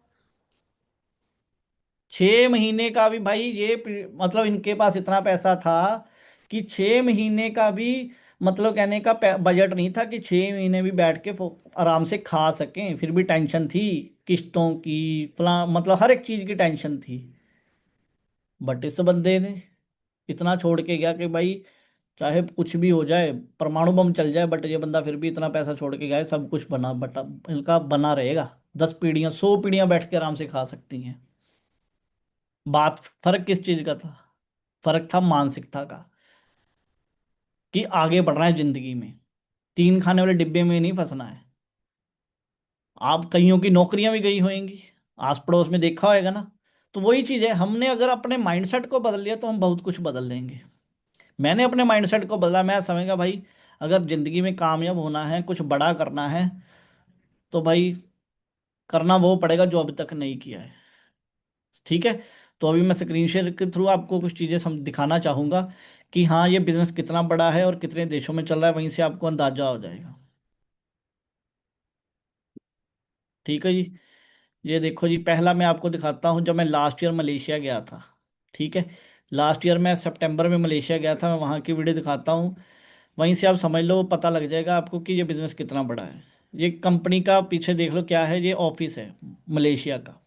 6 महीने का भी भाई ये मतलब इनके पास इतना पैसा था कि 6 महीने का भी मतलब कहने का बजट नहीं था कि 6 महीने भी बैठ के आराम से खा सकें। फिर भी टेंशन थी, किस्तों की, फला मतलब हर एक चीज की टेंशन थी। बट इस बंदे ने इतना छोड़ के गया कि भाई चाहे कुछ भी हो जाए, परमाणु बम चल जाए, बट ये बंदा फिर भी इतना पैसा छोड़ के गया है, सब कुछ बना, बट अब इनका बना रहेगा। 10 पीढ़ियां, 100 पीढ़ियां बैठ के आराम से खा सकती हैं। बात फर्क किस चीज का था? फर्क था मानसिकता का, कि आगे बढ़ना है जिंदगी में, 3 खाने वाले डिब्बे में नहीं फंसना है। आप कईयों की नौकरियां भी गई होंगी, आस पड़ोस में देखा होगा ना। तो वही चीज है, हमने अगर अपने माइंडसेट को बदल लिया तो हम बहुत कुछ बदल लेंगे। मैंने अपने माइंडसेट को बदला, मैं समझा भाई अगर जिंदगी में कामयाब होना है, कुछ बड़ा करना है, तो भाई करना वो पड़ेगा जो अभी तक नहीं किया है। ठीक है। तो अभी मैं स्क्रीन शेयर के थ्रू आपको कुछ चीज़ें दिखाना चाहूँगा कि हाँ ये बिज़नेस कितना बड़ा है और कितने देशों में चल रहा है, वहीं से आपको अंदाजा हो जाएगा। ठीक है जी। ये देखो जी, पहला मैं आपको दिखाता हूँ जब मैं लास्ट ईयर मलेशिया गया था। ठीक है, लास्ट ईयर मैं सितंबर में मलेशिया गया था, मैं वहाँ की वीडियो दिखाता हूँ। वहीं से आप समझ लो, पता लग जाएगा आपको कि ये बिज़नेस कितना बड़ा है। ये कंपनी का पीछे देख लो क्या है, ये ऑफिस है मलेशिया का।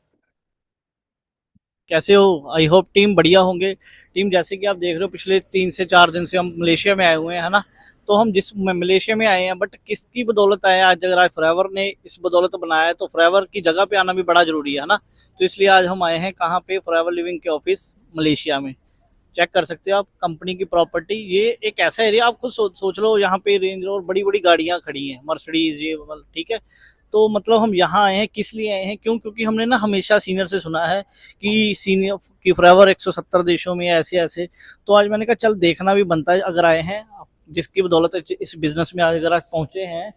कैसे हो? आई होप टीम बढ़िया होंगे। टीम जैसे कि आप देख रहे हो, पिछले 3 से 4 दिन से हम मलेशिया में आए हुए हैं, है ना। तो हम जिस मलेशिया में आए हैं, बट किसकी बदौलत आए हैं आज? अगर आज फॉरएवर ने इस बदौलत बनाया है, तो फॉरएवर की जगह पे आना भी बड़ा जरूरी है ना। तो इसलिए आज हम आए हैं कहाँ पे? फॉरएवर लिविंग के ऑफिस मलेशिया में। चेक कर सकते हो आप कंपनी की प्रॉपर्टी। ये एक ऐसा एरिया, आप खुद सोच लो, यहाँ पे रेंज रोवर बड़ी बड़ी गाड़ियां खड़ी हैं, मर्सिडीज, ये ठीक है। तो मतलब हम यहाँ आए हैं, किस लिए आए हैं? क्यों? क्योंकि हमने ना हमेशा सीनियर से सुना है कि सीनियर की फॉरएवर 170 देशों में ऐसे ऐसे। तो आज मैंने कहा चल देखना भी बनता है, अगर आए हैं जिसकी बदौलत इस बिजनेस में आज अगर आज पहुंचे हैं,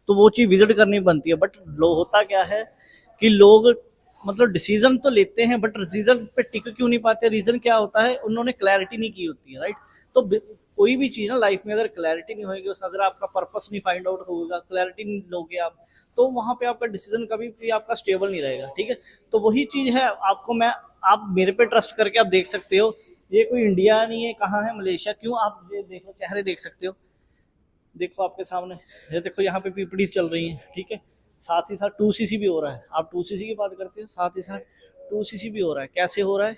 तो वो चीज़ विजिट करनी बनती है। बट लो होता क्या है कि लोग मतलब डिसीजन तो लेते हैं, बट डिसीजन पे टिक क्यों नहीं पाते? रीजन क्या होता है? उन्होंने क्लैरिटी नहीं की होती है, राइट। तो कोई भी चीज ना लाइफ में अगर क्लैरिटी नहीं होगी, उसका अगर आपका पर्पस नहीं फाइंड आउट होगा, क्लैरिटी नहीं लोगे आप, तो वहां पे आपका डिसीजन कभी भी आपका स्टेबल नहीं रहेगा। ठीक है। तो वही चीज है, आपको मैं आप मेरे पे ट्रस्ट करके आप देख सकते हो, ये कोई इंडिया नहीं है, कहाँ है, मलेशिया। क्यों? आप ये देखो, चेहरे देख सकते हो, देखो आपके सामने, ये देखो यहाँ पे पीपीडीज चल रही हैं, ठीक है। साथ ही साथ 2cc भी हो रहा है। आप 2cc की बात करते हो, साथ ही साथ 2cc भी हो रहा है। कैसे हो रहा है?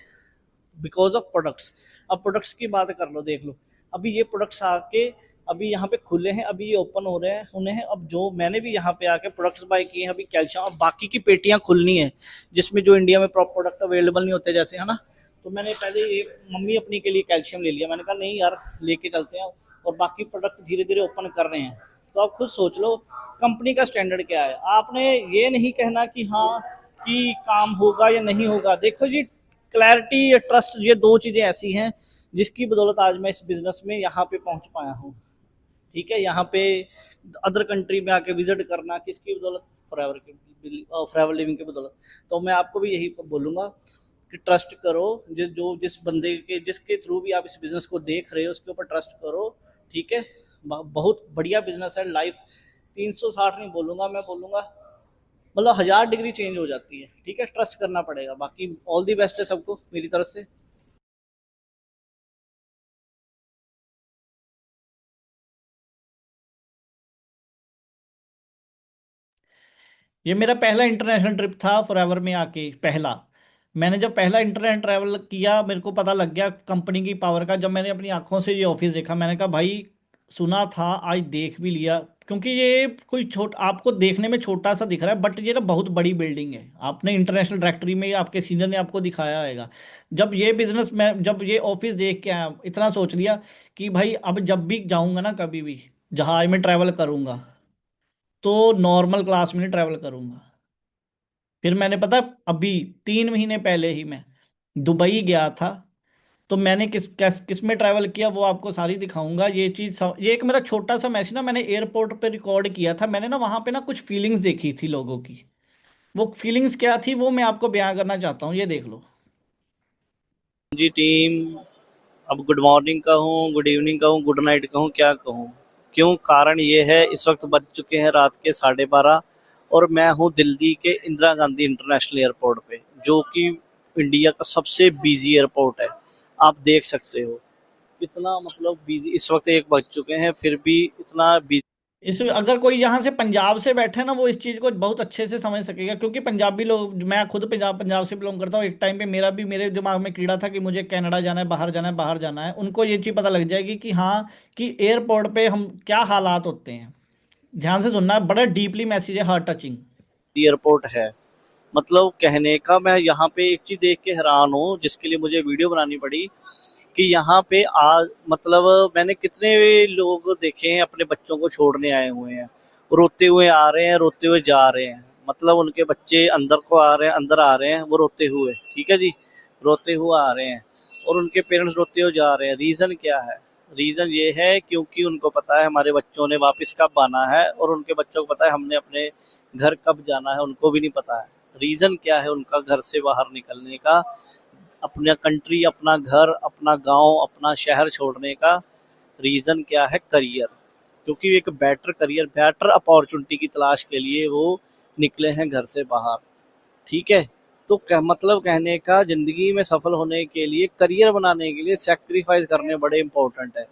Because of products. अब प्रोडक्ट्स की बात कर लो, देख लो, अभी ये प्रोडक्ट्स आके अभी यहाँ पे खुले हैं, अभी ये ओपन हो रहे हैं उन्हें। अब जो मैंने भी यहाँ पे आके प्रोडक्ट्स बाय किए हैं, अभी कैल्शियम, अब बाकी की पेटियाँ खुलनी है जिसमें जो इंडिया में प्रोडक्ट अवेलेबल नहीं होते, जैसे, है ना। तो मैंने पहले एक मम्मी अपनी के लिए कैल्शियम ले लिया, मैंने कहा नहीं यार, लेके चलते हैं, और बाकी प्रोडक्ट धीरे धीरे ओपन कर रहे हैं। तो आप खुद सोच लो कंपनी का स्टैंडर्ड क्या है। आपने ये नहीं कहना कि हाँ कि काम होगा या नहीं होगा। देखो जी, क्लैरिटी या ट्रस्ट, ये दो चीज़ें ऐसी हैं जिसकी बदौलत आज मैं इस बिज़नेस में यहाँ पे पहुँच पाया हूँ, ठीक है। यहाँ पे अदर कंट्री में आके विजिट करना किसकी बदौलत? फॉरएवर लिविंग की बदौलत। तो मैं आपको भी यही बोलूँगा कि ट्रस्ट करो, जिस बंदे के जिसके थ्रू भी आप इस बिज़नेस को देख रहे हो उसके ऊपर ट्रस्ट करो, ठीक है। बहुत बढ़िया बिजनेस है। लाइफ 360 नहीं बोलूँगा, मैं बोलूँगा मतलब 1000 डिग्री चेंज हो जाती है, ठीक है। ट्रस्ट करना पड़ेगा। बाकी ऑल दी बेस्ट है सबको मेरी तरफ से। ये मेरा पहला इंटरनेशनल ट्रिप था फॉरएवर में आके, पहला। मैंने जब पहला इंटरनेशनल ट्रैवल किया, मेरे को पता लग गया कंपनी की पावर का। जब मैंने अपनी आंखों से ये ऑफिस देखा, मैंने कहा भाई, सुना था, आज देख भी लिया। क्योंकि ये कोई आपको देखने में छोटा सा दिख रहा है, बट ये ना बहुत बड़ी बिल्डिंग है। आपने इंटरनेशनल डायरेक्टरी में आपके सीनियर ने आपको दिखाया होगा। जब ये बिजनेस में, जब ये ऑफिस देख के आया, इतना सोच लिया कि भाई अब जब भी जाऊंगा ना, कभी भी जहाज में ट्रैवल करूंगा, तो नॉर्मल क्लास में नहीं ट्रैवल करूंगा। फिर मैंने, पता, अभी 3 महीने पहले ही मैं दुबई गया था। तो मैंने किस में ट्रैवल किया वो आपको सारी दिखाऊंगा। ये चीज़ ये एक मेरा छोटा सा मैसेज ना मैंने एयरपोर्ट पे रिकॉर्ड किया था। मैंने ना वहाँ पे ना कुछ फीलिंग्स देखी थी लोगों की। वो फीलिंग्स क्या थी वो मैं आपको बयां करना चाहता हूँ, ये देख लो। जी टीम, अब गुड मॉर्निंग कहूँ, गुड इवनिंग कहूँ, गुड नाइट कहूँ, क्या कहूँ? क्यों? कारण ये है, इस वक्त बज चुके हैं रात के 12:30 और मैं हूँ दिल्ली के इंदिरा गांधी इंटरनेशनल एयरपोर्ट पे, जो कि इंडिया का सबसे बिजी एयरपोर्ट है। आप देख सकते हो कितना मतलब बिजी। इस वक्त 1 बज चुके हैं, फिर भी इतना बिजी। इस अगर कोई यहाँ से पंजाब से बैठे ना, वो इस चीज़ को बहुत अच्छे से समझ सकेगा। क्योंकि पंजाबी लोग, मैं खुद पंजाब से बिलोंग करता हूँ। एक टाइम पे मेरे दिमाग में कीड़ा था कि मुझे कनाडा जाना है, बाहर जाना है, बाहर जाना है। उनको ये चीज़ पता लग जाएगी कि हाँ, कि एयरपोर्ट पे हम क्या हालात होते हैं। ध्यान से सुनना, बड़ा डीपली मैसेज है, हार्ट टचिंग एयरपोर्ट है। मतलब कहने का, मैं यहाँ पे एक चीज़ देख के हैरान हूँ जिसके लिए मुझे वीडियो बनानी पड़ी, कि यहाँ पे आज मतलब मैंने कितने लोग देखे हैं अपने बच्चों को छोड़ने आए हुए हैं, रोते हुए आ रहे हैं, रोते हुए जा रहे हैं। मतलब उनके बच्चे अंदर को आ रहे हैं, अंदर आ रहे हैं, वो रोते हुए, ठीक है जी, रोते हुए आ रहे हैं, और उनके पेरेंट्स रोते हुए जा रहे हैं। रीज़न क्या है? रीज़न ये है क्योंकि उनको पता है हमारे बच्चों ने वापस कब आना है, और उनके बच्चों को पता है हमने अपने घर कब जाना है, उनको भी नहीं पता है। रीज़न क्या है उनका घर से बाहर निकलने का, अपना कंट्री, अपना घर, अपना गांव, अपना शहर छोड़ने का? रीज़न क्या है? करियर। क्योंकि एक बेटर करियर, बेटर अपॉर्चुनिटी की तलाश के लिए वो निकले हैं घर से बाहर, ठीक है। तो मतलब कहने का, ज़िंदगी में सफल होने के लिए, करियर बनाने के लिए सेक्रीफाइस करने बड़े इंपॉर्टेंट है।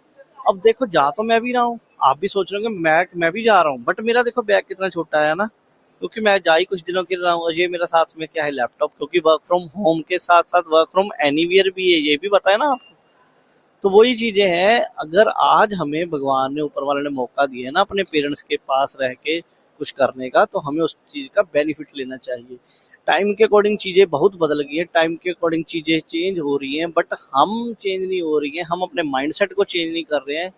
अब देखो, जा तो मैं भी रहा हूँ, आप भी सोच रहे होंगे मैं भी जा रहा हूँ, बट मेरा देखो बैग कितना छोटा है ना, क्योंकि मैं जा ही कुछ दिनों के लिए रहा हूँ। और ये मेरा साथ में क्या है? लैपटॉप। क्योंकि वर्क फ्रॉम होम के साथ साथ वर्क फ्रॉम एनीवेयर भी है, ये भी पता है ना आपको। तो वही चीज़ें हैं, अगर आज हमें भगवान ने, ऊपर वाले ने मौका दिया है ना अपने पेरेंट्स के पास रह के कुछ करने का, तो हमें उस चीज़ का बेनिफिट लेना चाहिए। टाइम के अकॉर्डिंग चीज़ें बहुत बदल गई हैं, टाइम के अकॉर्डिंग चीज़ें चेंज हो रही हैं, बट हम चेंज नहीं हो रही हैं, हम अपने माइंडसेट को चेंज नहीं कर रहे हैं।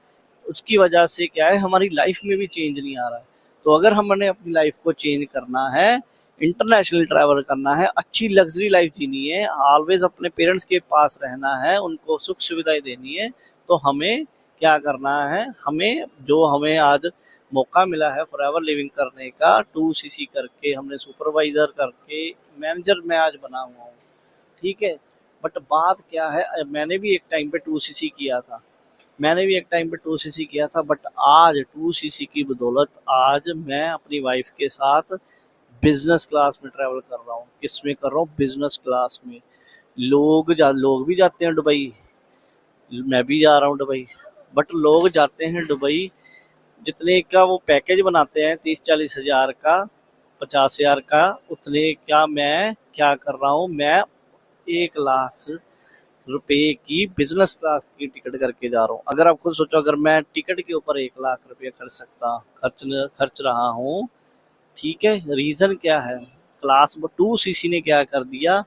उसकी वजह से क्या है, हमारी लाइफ में भी चेंज नहीं आ रहा है। तो अगर हमने अपनी लाइफ को चेंज करना है, इंटरनेशनल ट्रैवल करना है, अच्छी लग्जरी लाइफ जीनी है, ऑलवेज अपने पेरेंट्स के पास रहना है, उनको सुख सुविधाएं देनी है, तो हमें क्या करना है? हमें आज मौका मिला है फॉरएवर लिविंग करने का, 2cc करके, हमने सुपरवाइजर करके मैनेजर मैं आज बना हुआ हूँ, ठीक है। बट बात क्या है, मैंने भी एक टाइम पे 2cc किया था, बट आज 2cc की बदौलत आज मैं अपनी वाइफ के साथ बिजनेस क्लास में ट्रैवल कर रहा हूँ। किस में कर रहा हूँ? बिजनेस क्लास में। लोग भी जाते हैं दुबई, मैं भी जा रहा हूँ दुबई, बट लोग जाते हैं दुबई जितने का वो पैकेज बनाते हैं 30-40 हज़ार का, 50 हज़ार का, उतने का मैं क्या कर रहा हूँ, मैं 1 लाख रुपए की बिजनेस क्लास की टिकट करके जा रहा हूँ। अगर आप खुद सोचो, अगर मैं टिकट के ऊपर 1 लाख रुपये खर्च रहा हूँ, ठीक है, रीज़न क्या है, क्लास 2 सीसी ने क्या कर दिया,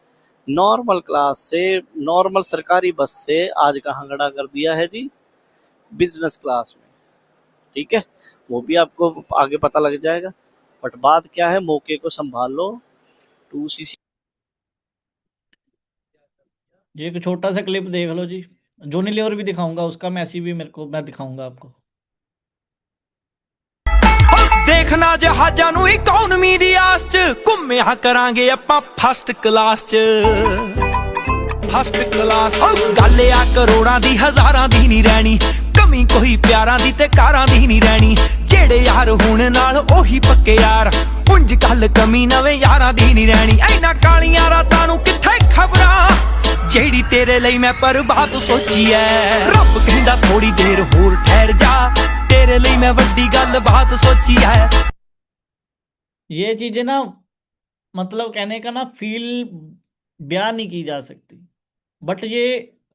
नॉर्मल क्लास से, नॉर्मल सरकारी बस से आज कहाँ खड़ा कर दिया है जी, बिजनेस क्लास में। ठीक है, वो भी आपको आगे पता लग जाएगा, बट बात क्या है, मौके को संभाल लो। 2 सीसी ये एक छोटा सा क्लिप देख लो जी, जॉनी लीवर भी दिखाऊंगा, उसका मैसी भी मैं दिखाऊंगा आपको। देखना जहाजां ਨੂੰ ਇਕਨੋਮੀ ਦੀ ਆਸ ਚ ਘੁੰਮਿਆ ਕਰਾਂਗੇ ਆਪਾਂ ਫਸਟ ਕਲਾਸ ਚ ਫਸਟ ਕਲਾਸ ਗੱਲ ਆ ਕਰੋੜਾਂ ਦੀ ਹਜ਼ਾਰਾਂ ਦੀ ਨਹੀਂ ਰਹਿਣੀ ਕਮੀ ਕੋਈ ਪਿਆਰਾਂ ਦੀ ਤੇ ਕਾਰਾਂ ਦੀ ਨਹੀਂ ਰਹਿਣੀ ਜਿਹੜੇ ਯਾਰ ਹੁਣ ਨਾਲ ਉਹੀ ਪੱਕੇ ਯਾਰ ਉਂਝ ਗੱਲ ਕਮੀ ਨਵੇਂ ਯਾਰਾਂ ਦੀ ਨਹੀਂ ਰਹਿਣੀ ਐਨਾ ਕਾਲੀਆਂ ਰਾਤਾਂ ਨੂੰ ਕਿੱਥੇ ਖਬਰਾਂ ਜਿਹੜੀ ਤੇਰੇ ਲਈ ਮੈਂ ਬਰਬਾਦ ਸੋਚੀ ਐ ਰੱਬ ਕਹਿੰਦਾ ਥੋੜੀ ਦੇਰ ਹੋਰ ਠਹਿਰ ਜਾ तेरे लिए मैं वड्डी गल बात सोची है। ये चीजें ना, मतलब कहने का ना, फील बयान नहीं की जा सकती, बट ये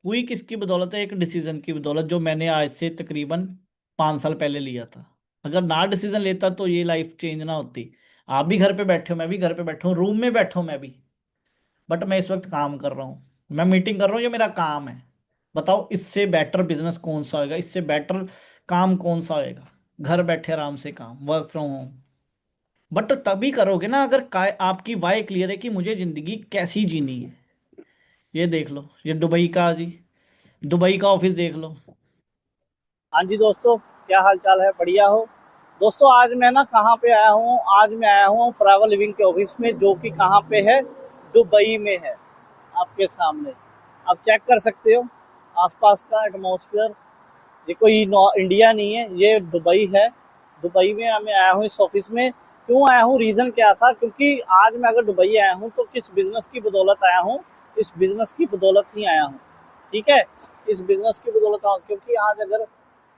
हुई किसकी बदौलत है, एक डिसीजन की बदौलत जो मैंने आज से तकरीबन 5 साल पहले लिया था। अगर ना डिसीजन लेता तो ये लाइफ चेंज ना होती। आप भी घर पे बैठे हो, मैं भी घर पे बैठा हूँ, रूम में बैठा हूँ मैं भी, बट मैं इस वक्त काम कर रहा हूँ, मैं मीटिंग कर रहा हूँ, ये मेरा काम है। बताओ इससे बेटर बिजनेस कौन सा होएगा, इससे बेटर काम कौन सा होएगा, घर बैठे आराम से काम, वर्क फ्रॉम होम। बट तभी करोगे ना अगर आपकी वाई क्लियर है कि मुझे जिंदगी कैसी जीनी है। ये देख लो, ये दुबई का जी, दुबई का ऑफिस देख लो। हाँ जी दोस्तों, क्या हाल चाल है, बढ़िया हो दोस्तों। आज मैं ना कहाँ पे आया हूँ, आज मैं आया हूँ फॉरएवर लिविंग के ऑफिस में, जो कि कहाँ पे है, दुबई में है। आपके सामने आप चेक कर सकते हो आसपास का एटमॉस्फेयर, ये कोई इंडिया नहीं है, ये दुबई है। दुबई में मैं आया हूँ इस ऑफिस में। क्यों आया हूँ, रीज़न क्या था, क्योंकि आज मैं अगर दुबई आया हूँ तो किस बिज़नेस की बदौलत आया हूँ, इस बिज़नेस की बदौलत ही आया हूँ। ठीक है, इस बिज़नेस की बदौलत आया हूँ, क्योंकि आज अगर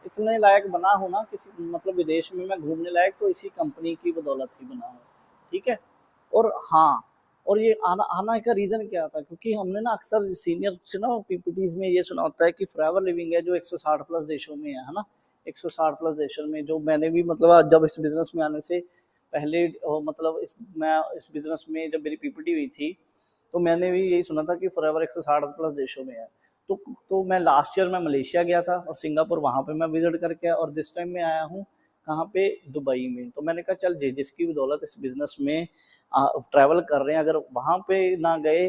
इतने लायक बना हूँ ना किसी, मतलब विदेश में मैं घूमने लायक, तो इसी कंपनी की बदौलत ही बना हूँ। ठीक है, और हाँ, और ये आना का रीज़न क्या था, क्योंकि हमने ना अक्सर सीनियर से ना पीपीटीज में ये सुना होता है कि फॉरएवर लिविंग है जो 160 प्लस देशों में है ना, 160 प्लस देशों में। जो मैंने भी मतलब जब इस बिज़नेस में आने से पहले, मतलब मैं इस बिज़नेस में जब मेरी पीपीटी हुई थी तो मैंने भी यही सुना था कि फॉरएवर 160 प्लस देशों में है। तो मैं लास्ट ईयर मैं मलेशिया गया था और सिंगापुर, वहाँ पे मैं विजिट करके, और दिस टाइम मैं आया हूँ कहाँ पे, दुबई में। तो मैंने कहा चल जिसकी बदौलत इस बिज़नेस में ट्रैवल कर रहे हैं, अगर वहाँ पे ना गए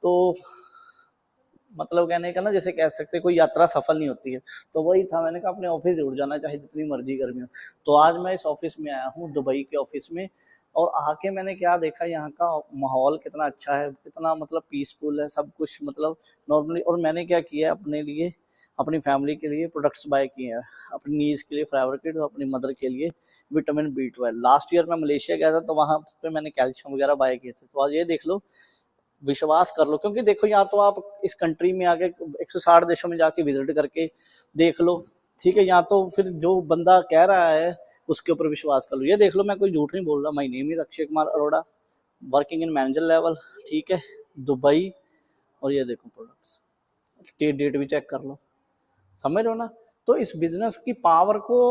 तो मतलब कहने का ना, जैसे कह सकते कोई यात्रा सफल नहीं होती है। तो वही था, मैंने कहा अपने ऑफिस जुड़ जाना, चाहे जितनी मर्जी गर्मी हो। तो आज मैं इस ऑफिस में आया हूँ, दुबई के ऑफिस में, और आके मैंने क्या देखा, यहाँ का माहौल कितना अच्छा है, कितना मतलब पीसफुल है सब कुछ, मतलब नॉर्मली। और मैंने क्या किया है अपने लिए, अपनी फैमिली के लिए प्रोडक्ट्स बाय किए हैं, अपनी नीज के लिए फॉरएवर किट, और अपनी मदर के लिए विटामिन B12। लास्ट ईयर मैं मलेशिया गया था तो वहाँ पे मैंने कैल्शियम वगैरह बाय किए थे। तो आज ये देख लो, विश्वास कर लो, क्योंकि देखो यहाँ तो आप इस कंट्री में आके 160 देशों में जाके विजिट करके देख लो। ठीक है, यहाँ तो फिर जो बंदा कह रहा है उसके ऊपर विश्वास कर लो। ये देख लो, मैं कोई झूठ नहीं बोल रहा। My name is Akshay Kumar Arora, working in manager level. ठीक है, दुबई, और ये देखो प्रोडक्ट्स, डेट भी चेक कर लो, समझ लो ना। तो इस बिजनेस की पावर को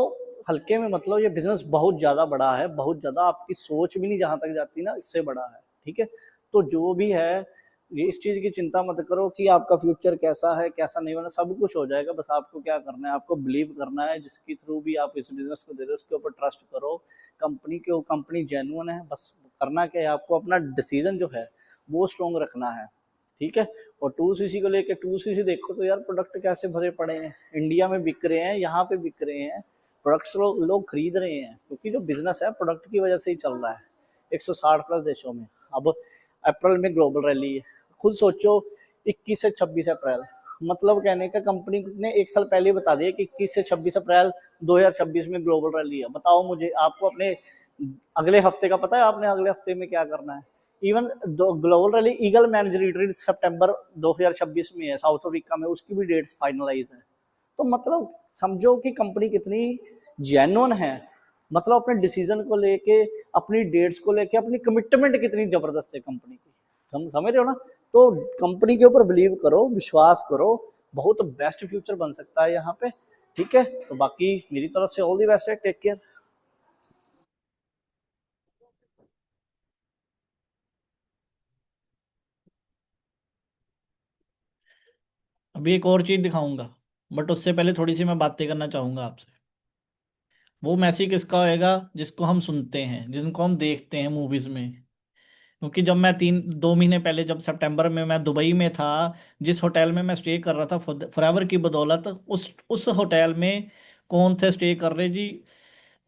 हल्के में मतलब, ये बिजनेस बहुत ज़्यादा बड़ा है, बहुत ज़्यादा, आपकी सोच भी नहीं जहाँ तक जाती ना, इससे बड़ा है। ठीक है, तो जो भी है, ये इस चीज़ की चिंता मत करो कि आपका फ्यूचर कैसा है कैसा नहीं होना, सब कुछ हो जाएगा। बस आपको क्या करना है, आपको बिलीव करना है, जिसके थ्रू भी आप इस बिज़नेस को दे रहे हो उसके ऊपर ट्रस्ट करो। कंपनी जेन्युइन है, बस करना क्या है, आपको अपना डिसीजन जो है वो स्ट्रॉन्ग रखना है। ठीक है, और 2cc को लेके 2cc देखो तो यार प्रोडक्ट कैसे भरे पड़े हैं, इंडिया में बिक रहे हैं, यहाँ पे बिक रहे हैं प्रोडक्ट्स, लोग खरीद रहे हैं, क्योंकि जो बिजनेस है प्रोडक्ट की वजह से ही चल रहा है 160 प्लस देशों में। अब अप्रैल में ग्लोबल रैली है, खुद सोचो 21 से 26 अप्रैल, मतलब कहने का कंपनी ने 1 साल पहले बता दिया कि 21 से 26 अप्रैल 2026 में ग्लोबल रैली है। बताओ मुझे, आपको अपने अगले हफ्ते का पता है, आपने अगले हफ्ते में क्या करना है? Even global rally eagle manage retreat सितंबर 2026 में है साउथ अफ्रीका में, उसकी भी डेट्स फाइनलाइज है। तो मतलब समझो कि कंपनी कितनी जेन्युइन है, मतलब अपने डिसीजन को लेके, अपनी डेट्स को लेके, अपनी कमिटमेंट कितनी जबरदस्त है कंपनी की। हम समझ रहे हो ना? तो कंपनी के ऊपर बिलीव करो, विश्वास करो, बहुत बेस्ट फ्यूचर बन सकता है यहाँ पे। ठीक है, तो बाकी मेरी तरफ से ऑल दी बेस्ट है, टेक केयर। अभी एक और चीज दिखाऊंगा, बट उससे पहले थोड़ी सी मैं बातें करना चाहूंगा आपसे। वो मैसी किसका होएगा? जिसको हम सुनते हैं, जिनको हम देखते हैं मूवीज में। क्योंकि जब मैं 2 महीने पहले, जब सितंबर में मैं दुबई में था, जिस होटल में मैं स्टे कर रहा था फॉरएवर की बदौलत, उस होटल में कौन थे स्टे कर रहे जी?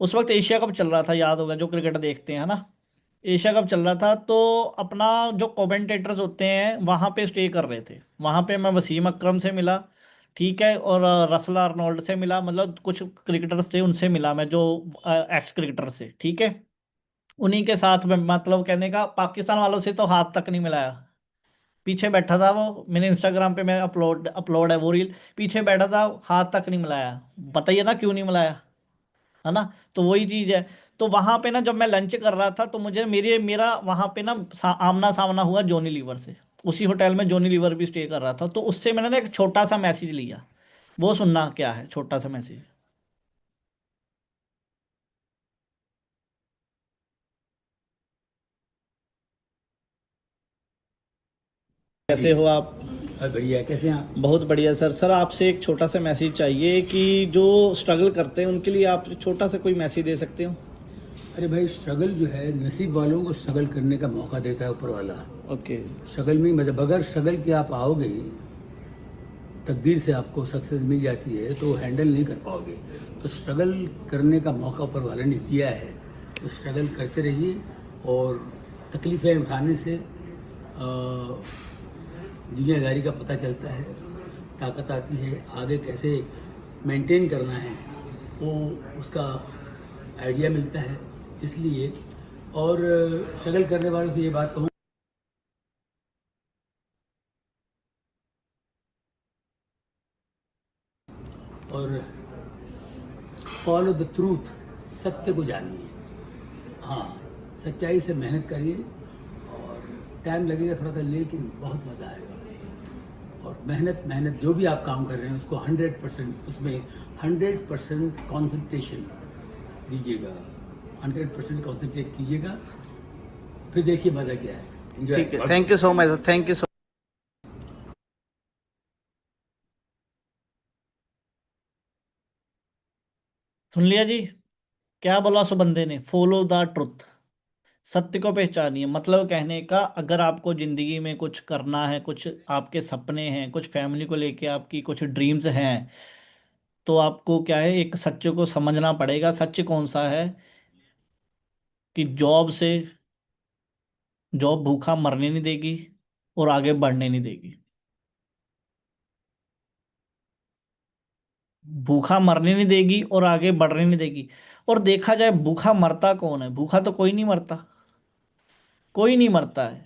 उस वक्त एशिया कप चल रहा था, याद होगा जो क्रिकेट देखते हैं ना, एशिया कप चल रहा था। तो अपना जो कमेंटेटर्स होते हैं वहाँ पे स्टे कर रहे थे। वहाँ पे मैं वसीम अकरम से मिला, ठीक है, और रसल आर्नोल्ड से मिला, मतलब कुछ क्रिकेटर्स थे उनसे मिला मैं, जो एक्स क्रिकेटर से, ठीक है। उन्हीं के साथ में, मतलब कहने का पाकिस्तान वालों से तो हाथ तक नहीं मिलाया। पीछे बैठा था वो, मैंने इंस्टाग्राम पे मैं अपलोड अपलोड है वो रील, पीछे बैठा था, हाथ तक नहीं मिलाया। बताइए ना क्यों नहीं मिलाया, है ना? तो वही चीज है। तो वहां पे ना जब मैं लंच कर रहा था, तो मुझे मेरा वहां पे ना आमना सामना हुआ जॉनी लीवर से। उसी होटल में जॉनी लीवर भी स्टे कर रहा था, तो उससे मैंने ना एक छोटा सा मैसेज लिया। वो सुनना क्या है छोटा सा मैसेज। कैसे हो आप? बढ़िया। कैसे हैं आप? बहुत बढ़िया सर। सर आपसे एक छोटा सा मैसेज चाहिए कि जो स्ट्रगल करते हैं उनके लिए आप छोटा सा कोई मैसेज दे सकते हो? अरे भाई, स्ट्रगल जो है नसीब वालों को स्ट्रगल करने का मौका देता है ऊपर वाला। ओके। स्ट्रगल में मतलब बगैर स्ट्रगल के आप आओगे, तकदीर से आपको सक्सेस मिल जाती है तो हैंडल नहीं कर पाओगे। तो स्ट्रगल करने का मौका ऊपर वाले ने दिया है, तो स्ट्रगल करते रहिए। और तकलीफ़ें उठाने से दुनियादारी का पता चलता है, ताकत आती है, आगे कैसे मेंटेन करना है वो उसका आइडिया मिलता है। इसलिए और स्ट्रगल करने वालों से ये बात कहूँ, और फॉलो द ट्रूथ, सत्य को जानिए। हाँ, सच्चाई से मेहनत करिए, और टाइम लगेगा थोड़ा सा, लेकिन बहुत मज़ा आएगा। और मेहनत मेहनत जो भी आप काम कर रहे हैं उसको 100%, उसमें 100% कॉन्सेंट्रेशन दीजिएगा, 100% कॉन्सेंट्रेट कीजिएगा, फिर देखिए मज़ा क्या है। Enjoy. ठीक है, thank you so much sir, thank you so. सुन लिया जी? क्या बोला सो बंदे ने, फॉलो द ट्रुथ, सत्य को पहचानिए। मतलब कहने का, अगर आपको जिंदगी में कुछ करना है, कुछ आपके सपने हैं, कुछ फैमिली को लेके आपकी कुछ ड्रीम्स हैं, तो आपको क्या है, एक सत्य को समझना पड़ेगा। सत्य कौन सा है? कि जॉब भूखा मरने नहीं देगी और आगे बढ़ने नहीं देगी। भूखा मरने नहीं देगी और आगे बढ़ने नहीं देगी। और देखा जाए भूखा मरता कौन है? भूखा तो कोई नहीं मरता, कोई नहीं मरता है,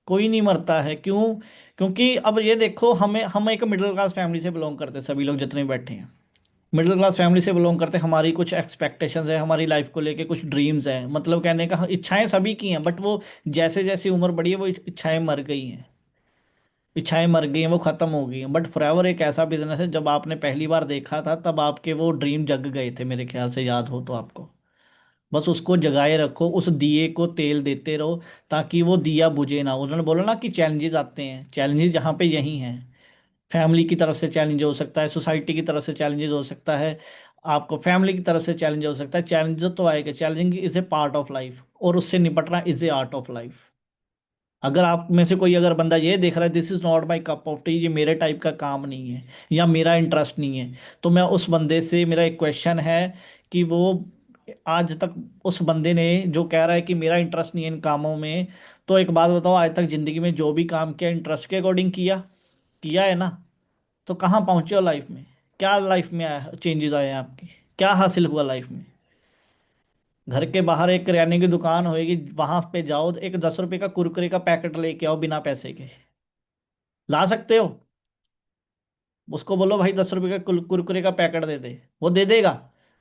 कोई नहीं मरता है। क्यों? क्योंकि अब ये देखो, हम एक मिडिल क्लास फैमिली से बिलोंग करते हैं, सभी लोग जितने बैठे हैं मिडिल क्लास फैमिली से बिलोंग करते हैं। हमारी कुछ एक्सपेक्टेशंस है, हमारी लाइफ को लेके कुछ ड्रीम्स हैं, मतलब कहने का इच्छाएं सभी की हैं, बट वो जैसे जैसे उम्र बढ़ी है वो इच्छाएं मर गई हैं। इच्छाएं मर गई हैं, वो ख़त्म हो गई हैं। बट फॉरएवर एक ऐसा बिजनेस है, जब आपने पहली बार देखा था तब आपके वो ड्रीम जग गए थे, मेरे ख्याल से याद हो तो आपको। बस उसको जगाए रखो, उस दिए को तेल देते रहो, ताकि वो दिया बुझे ना। उन्होंने बोला ना कि चैलेंजेस आते हैं, चैलेंजेस जहाँ पे यही हैं। फैमिली की तरफ से चैलेंज हो सकता है, सोसाइटी की तरफ से चैलेंजेस हो सकता है, आपको फैमिली की तरफ से चैलेंज हो सकता है। चैलेंज तो आएगा, challenging is a part of life, और उससे निपटना is a art of life. अगर आप में से कोई अगर बंदा ये देख रहा है, this is not my cup of T, ये मेरे टाइप का काम नहीं है या मेरा इंटरेस्ट नहीं है, तो मैं उस बंदे से, मेरा एक क्वेश्चन है कि वो आज तक, उस बंदे ने जो कह रहा है कि मेरा इंटरेस्ट नहीं है इन कामों में, तो एक बात बताओ, आज तक ज़िंदगी में जो भी काम किया इंटरेस्ट के अकॉर्डिंग किया, किया है ना? तो कहाँ पहुँचे हो लाइफ में? क्या लाइफ में आया, चेंजेस आए हैं आपके? क्या हासिल हुआ लाइफ में? घर के बाहर एक किराने की दुकान होएगी, वहां पे जाओ, एक 10 रुपए का कुरकुरे का पैकेट लेके आओ बिना पैसे के। ला सकते हो? उसको बोलो भाई 10 रुपए का कुरकुरे का पैकेट दे दे, वो दे देगा,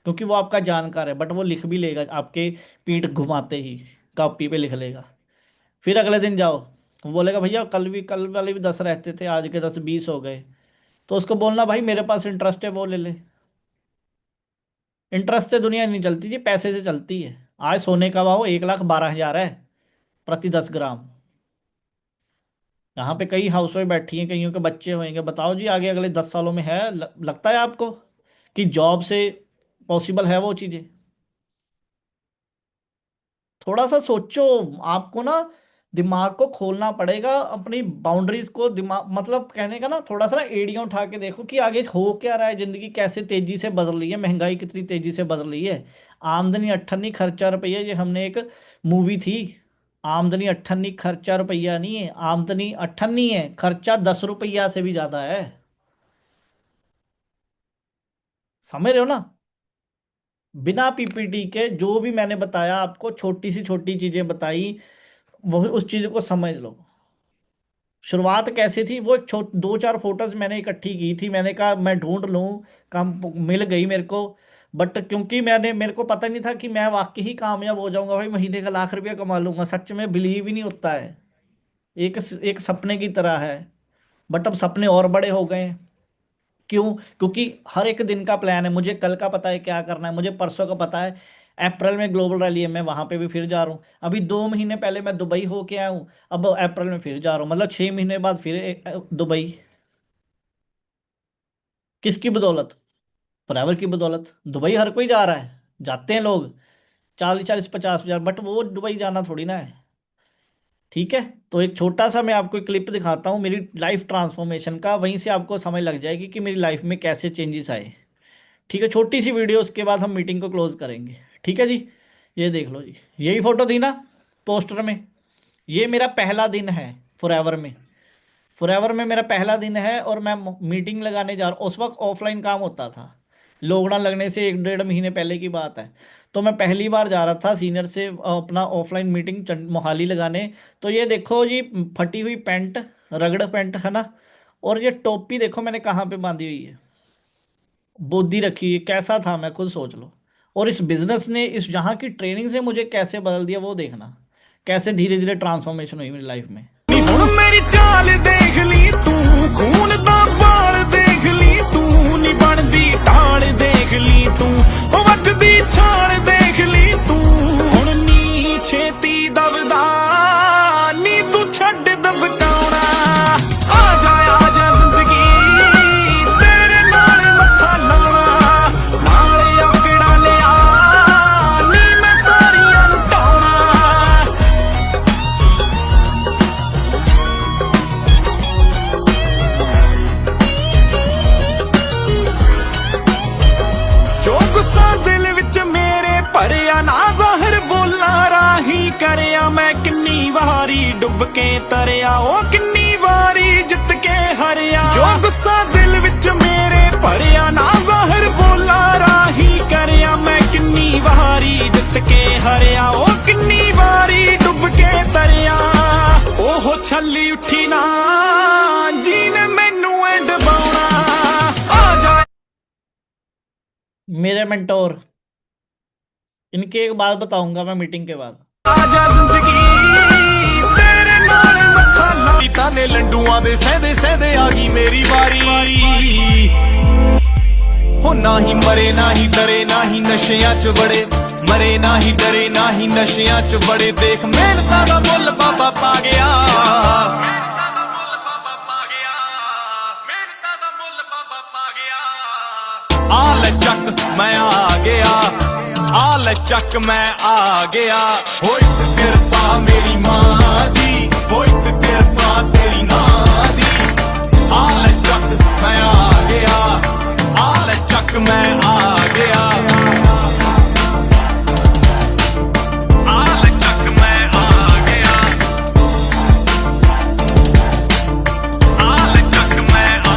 क्योंकि वो आपका जानकार है। बट वो लिख भी लेगा, आपके पीठ घुमाते ही कॉपी पे लिख लेगा। फिर अगले दिन जाओ, वो बोलेगा भैया कल वाले भी 10 रहते थे, आज के 10 20 हो गए। तो उसको बोलना भाई मेरे पास इंटरेस्ट है, वो ले ले। इंटरेस्ट से दुनिया नहीं चलती जी, पैसे से चलती है। आज सोने का भाव 1,12,000 है प्रति 10 ग्राम। यहाँ पे कई हाउसवाइफ बैठी हैं, कईयों के बच्चे होंगे। बताओ जी आगे अगले 10 सालों में है, लगता है आपको कि जॉब से पॉसिबल है वो चीज़ें? थोड़ा सा सोचो। आपको ना दिमाग को खोलना पड़ेगा, अपनी बाउंड्रीज को, दिमाग मतलब कहने का ना, थोड़ा सा ना एड़ियाँ उठा के देखो कि आगे हो क्या रहा है, जिंदगी कैसे तेजी से बदल रही है, महंगाई कितनी तेजी से बदल रही है। आमदनी अट्ठन्नी खर्चा रुपया, ये हमने एक मूवी थी, आमदनी अट्ठन्नी खर्चा रुपया नहीं है, आमदनी अट्ठन्नी है, खर्चा 10 रुपया से भी ज्यादा है। समझ रहे हो ना? बिना पीपीटी के जो भी मैंने बताया आपको, छोटी सी छोटी चीजें बताई, वो उस चीज को समझ लो। शुरुआत कैसे थी, वो एक 2-4 फोटोज मैंने इकट्ठी की थी, मैंने कहा मैं ढूंढ लूँ, काम मिल गई मेरे को। बट क्योंकि मेरे को पता नहीं था कि मैं वाकई ही कामयाब हो जाऊंगा भाई, महीने का ₹1,00,000 कमा लूंगा। सच में बिलीव ही नहीं होता है, एक एक सपने की तरह है। बट अब सपने और बड़े हो गए हैं। क्यों? क्योंकि हर एक दिन का प्लान है। मुझे कल का पता है क्या करना है, मुझे परसों का पता है। अप्रैल में ग्लोबल रैली है, मैं वहां पे भी फिर जा रहा हूँ। अभी 2 महीने पहले मैं दुबई होके आया हूँ, अब अप्रैल में फिर जा रहा हूँ, मतलब 6 महीने बाद फिर दुबई। किसकी बदौलत? फॉरएवर की बदौलत। दुबई हर कोई जा रहा है, जाते हैं लोग 40-40-50 हजार, बट वो दुबई जाना थोड़ी ना है। ठीक है, तो एक छोटा सा मैं आपको एक क्लिप दिखाता हूँ मेरी लाइफ ट्रांसफॉर्मेशन का, वहीं से आपको समझ लग जाएगी कि मेरी लाइफ में कैसे चेंजेस आए। ठीक है, छोटी सी वीडियो, उसके बाद हम मीटिंग को क्लोज करेंगे। ठीक है जी, ये देख लो जी, यही फोटो थी ना पोस्टर में। ये मेरा पहला दिन है फॉरएवर में। फॉरएवर में मेरा पहला दिन है और मैं मीटिंग लगाने जा रहा हूँ। उस वक्त ऑफलाइन काम होता था, लॉकडाउन लगने से 1-1.5 महीने पहले की बात है। तो मैं पहली बार जा रहा था सीनियर से अपना ऑफलाइन मीटिंग मोहाली लगाने। तो ये देखो जी, फटी हुई पैंट, रगड़ पैंट है ना, और ये टोपी देखो मैंने कहाँ पे बांधी हुई है, बोदी रखी है। कैसा था मैं खुद सोच लो। और इस बिजनेस ने, इस यहाँ की ट्रेनिंग से मुझे कैसे बदल दिया वो देखना, कैसे धीरे धीरे ट्रांसफॉर्मेशन हुई मेरी लाइफ में। ਹੁਣ ਮੇਰੀ ਚਾਲ ਦੇਖ ਲਈ ਤੂੰ, ਖੂਨ ਦਾ ਬਾਲ ਦੇਖ ਲਈ ਤੂੰ, ਨੀ ਬਣਦੀ ਢਾਲ ਦੇਖ ਲਈ ਤੂੰ, ਉਹ ਵੱਜਦੀ ਛਾਲ ਦੇਖ ਲਈ ਤੂੰ, ਹੁਣ ਨੀ ਛੇਤੀ ਦਬਦਾ ਨੀ ਤੂੰ ਛੱਡ ਦਬਕਾਉਣਾ। ਆ ਜਾ ਜ਼ਿੰਦਗੀ ਤੇਰੇ ਨਾਲ ਮੱਥਾ ਲਾਉਣਾ, ਨਾਲ ਆਕੜਾ ਲਿਆ ਨੀ ਮੈਂ ਸਾਰੀਆਂ ਨੂੰ ਢਾਉਣਾ। ਜੋ ਗੁੱਸਾ ਦਿਲ ਵਿੱਚ ਮੇਰੇ ਭਰਿਆ ਨਾ ਜ਼ਾਹਿਰ ਬੋਲਾਂ ਰਾਹੀਂ ਕਰਿਆ, ਮੈਂ ਕਿੰਨੀ ਵਾਰੀ ਡੁੱਬ ਕੇ ਤਰਿਆ, ਉਹ ਕਿੰਨੀ ਵਾਰੀ ਜਿੱਤ ਕੇ ਹਰਿਆ। ਜੋ ਗੁੱਸਾ ਦਿਲ ਵਿੱਚ ਮੇਰੇ ਭਰਿਆ ਨਾ ਜ਼ਾਹਿਰ ਬੋਲਾਂ ਰਾਹੀਂ ਕਰਿਆ, ਮੈਂ ਕਿੰਨੀ ਵਾਰੀ ਜਿੱਤ ਕੇ ਹਰਿਆ, ਉਹ ਕਿੰਨੀ ਵਾਰੀ ਡੁੱਬ ਕੇ ਤਰਿਆ। ਉਹ ਛੱਲੀ ਉੱਠੀ ਨਾ ਜਿਹਨੇ ਮੈਨੂੰ ਐ ਡਬਾਉਣਾ। ਆ ਜਾ मेरे मेंटोर, इनकी एक बात बताऊंगा मैं मीटिंग के बाद। ਆਜਾ ਜ਼ਿੰਦਗੀ ਤੇਰੇ ਨਾਲ ਮੱਥਾ ਲਾ। ਤਾਨੇ ਲੰਡੂਆਂ ਦੇ ਸਹਦੇ ਸਹਦੇ ਆ ਗਈ ਮੇਰੀ ਵਾਰੀ। ਹੋ ਨਾ ਹੀ ਮਰੇ ਨਾ ਹੀ ਡਰੇ ਨਾ ਹੀ ਨਸ਼ਿਆਂ 'ਚ ਬੜੇ, ਮਰੇ ਨਾ ਹੀ ਡਰੇ ਨਾ ਹੀ ਨਸ਼ਿਆਂ 'ਚ ਬੜੇ। ਦੇਖ ਮਿਹਨਤਾਂ ਦਾ ਮੁੱਲ ਬਾਬਾ ਪਾ ਗਿਆ, ਮਿਹਨਤਾਂ ਦਾ ਮੁੱਲ ਬਾਬਾ ਪਾ ਗਿਆ, ਮਿਹਨਤਾਂ ਦਾ ਮੁੱਲ ਬਾਬਾ ਪਾ ਗਿਆ। ਆ ਲੈ ਚੱਕ ਮੈਂ ਆ ਗਿਆ, ਆ ਲੈ ਚੱਕ ਮੈਂ ਆ ਗਿਆ। ਹੋਈ ਤੇ ਕਿਰਪਾ ਮੇਰੀ ਮਾਂ ਦੀ, ਹੋਈ ਤੇ ਕਿਰਪਾ ਤੇਰੀ ਮਾਂ ਦੀ। ਆ ਲੈ ਚੱਕ ਮੈਂ ਆ ਗਿਆ, ਆ ਲੈ ਚੱਕ ਮੈਂ ਆ ਗਿਆ। ਆ ਲੈ ਚੱਕ ਮੈਂ ਆ ਗਿਆ, ਆ ਲੈ ਚੱਕ ਮੈਂ ਆ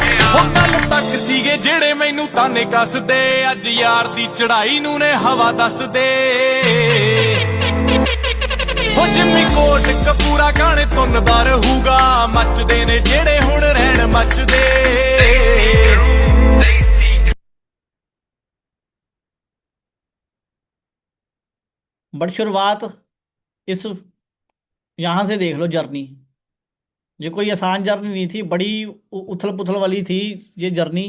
ਗਿਆ। ਉਹ ਕੱਲ ਤੱਕ ਸੀਗੇ ਜਿਹੜੇ ਮੈਨੂੰ ਮੈਨੂੰ ਤਾਨੇ ਕੱਸਦੇ ਅੱਜ ਯਾਰ ਦੀ ਚੜਾਈ ਨੂੰ ਨੇ ਹਵਾ ਦੱਸਦੇ ਹੋ ਜਿੰਮੀ ਕੋਟ ਕਪੂਰਾ ਗਾਣੇ ਧੁੰਨਦਾ ਰਹੂਗਾ ਮੱਚਦੇ ਨੇ ਜਿਹੜੇ ਹੁਣ ਰਹਿਣ ਮੱਚਦੇ बट शुरुआत इस यहाँ से देख लो जर्नी, ये कोई आसान जर्नी नहीं थी, बड़ी उथल पुथल वाली थी ये जर्नी।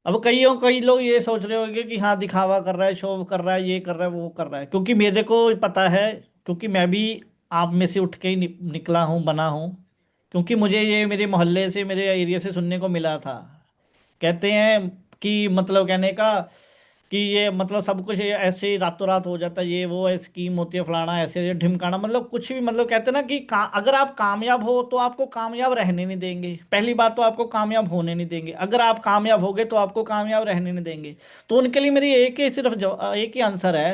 अब कई लोग ये सोच रहे होंगे कि हाँ दिखावा कर रहा है, शो कर रहा है, ये कर रहा है, वो कर रहा है, क्योंकि मेरे को पता है, क्योंकि मैं भी आप में से उठ के ही निकला हूँ, बना हूँ। क्योंकि मुझे ये मेरे मोहल्ले से, मेरे एरिया से सुनने को मिला था। कहते हैं कि मतलब कहने का कि ये मतलब सब कुछ ये ऐसे ही रातों रात हो जाता है, ये वो है, स्कीम होती है, फलाना ऐसे ये ढिमकाना, मतलब कुछ भी, मतलब कहते हैं ना कि अगर आप कामयाब हो तो आपको कामयाब रहने नहीं देंगे। पहली बात तो आपको कामयाब होने नहीं देंगे, अगर आप कामयाब होगे तो आपको कामयाब रहने नहीं देंगे। तो उनके लिए मेरी एक ही सिर्फ एक ही आंसर है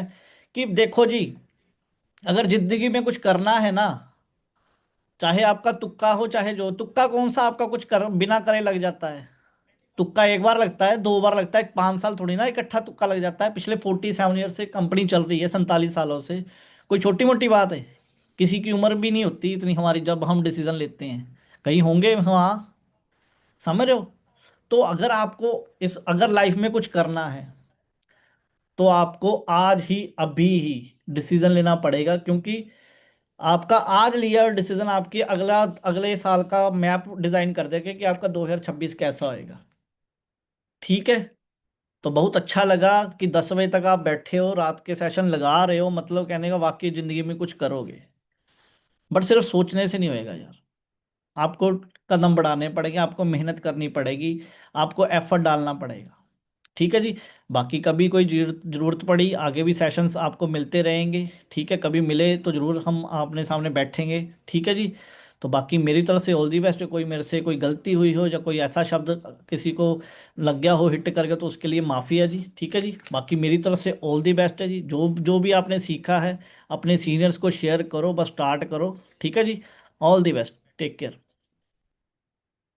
कि देखो जी, अगर ज़िंदगी में कुछ करना है ना, चाहे आपका तुक्का हो, चाहे जो, तुक्का कौन सा आपका कुछ कर बिना करे लग जाता है। तुक्का एक बार लगता है, 2 बार लगता है, 5 साल थोड़ी ना इकट्ठा तुक्का लग जाता है। पिछले 47 ईयर से कंपनी चल रही है, 47 सालों से, कोई छोटी मोटी बात है? किसी की उम्र भी नहीं होती इतनी हमारी जब हम डिसीजन लेते हैं, कहीं होंगे वहाँ, समझ रहे हो? तो अगर आपको अगर लाइफ में कुछ करना है तो आपको आज ही, अभी ही डिसीजन लेना पड़ेगा, क्योंकि आपका आज लिया डिसीजन आपकी अगले साल का मैप डिजाइन कर देगा कि आपका 2026 कैसा होएगा। ठीक है, तो बहुत अच्छा लगा कि 10 बजे तक आप बैठे हो, रात के सेशन लगा रहे हो, मतलब कहने का वाकई ज़िंदगी में कुछ करोगे। बट सिर्फ सोचने से नहीं होएगा यार, आपको कदम बढ़ाने पड़ेंगे, आपको मेहनत करनी पड़ेगी, आपको एफर्ट डालना पड़ेगा। ठीक है जी, बाकी कभी कोई ज़रूरत पड़ी, आगे भी सेशंस आपको मिलते रहेंगे। ठीक है, कभी मिले तो ज़रूर हम आपने सामने बैठेंगे। ठीक है जी, तो बाकी मेरी तरफ से ऑल दी बेस्ट। कोई मेरे से कोई गलती हुई हो या कोई ऐसा शब्द किसी को लग गया हो हिट कर गया तो उसके लिए माफ़ी है जी। ठीक है जी, बाकी मेरी तरफ से ऑल दी बेस्ट है जी। जो जो भी आपने सीखा है अपने सीनियर्स को शेयर करो, बस स्टार्ट करो। ठीक है जी, all the best, take care.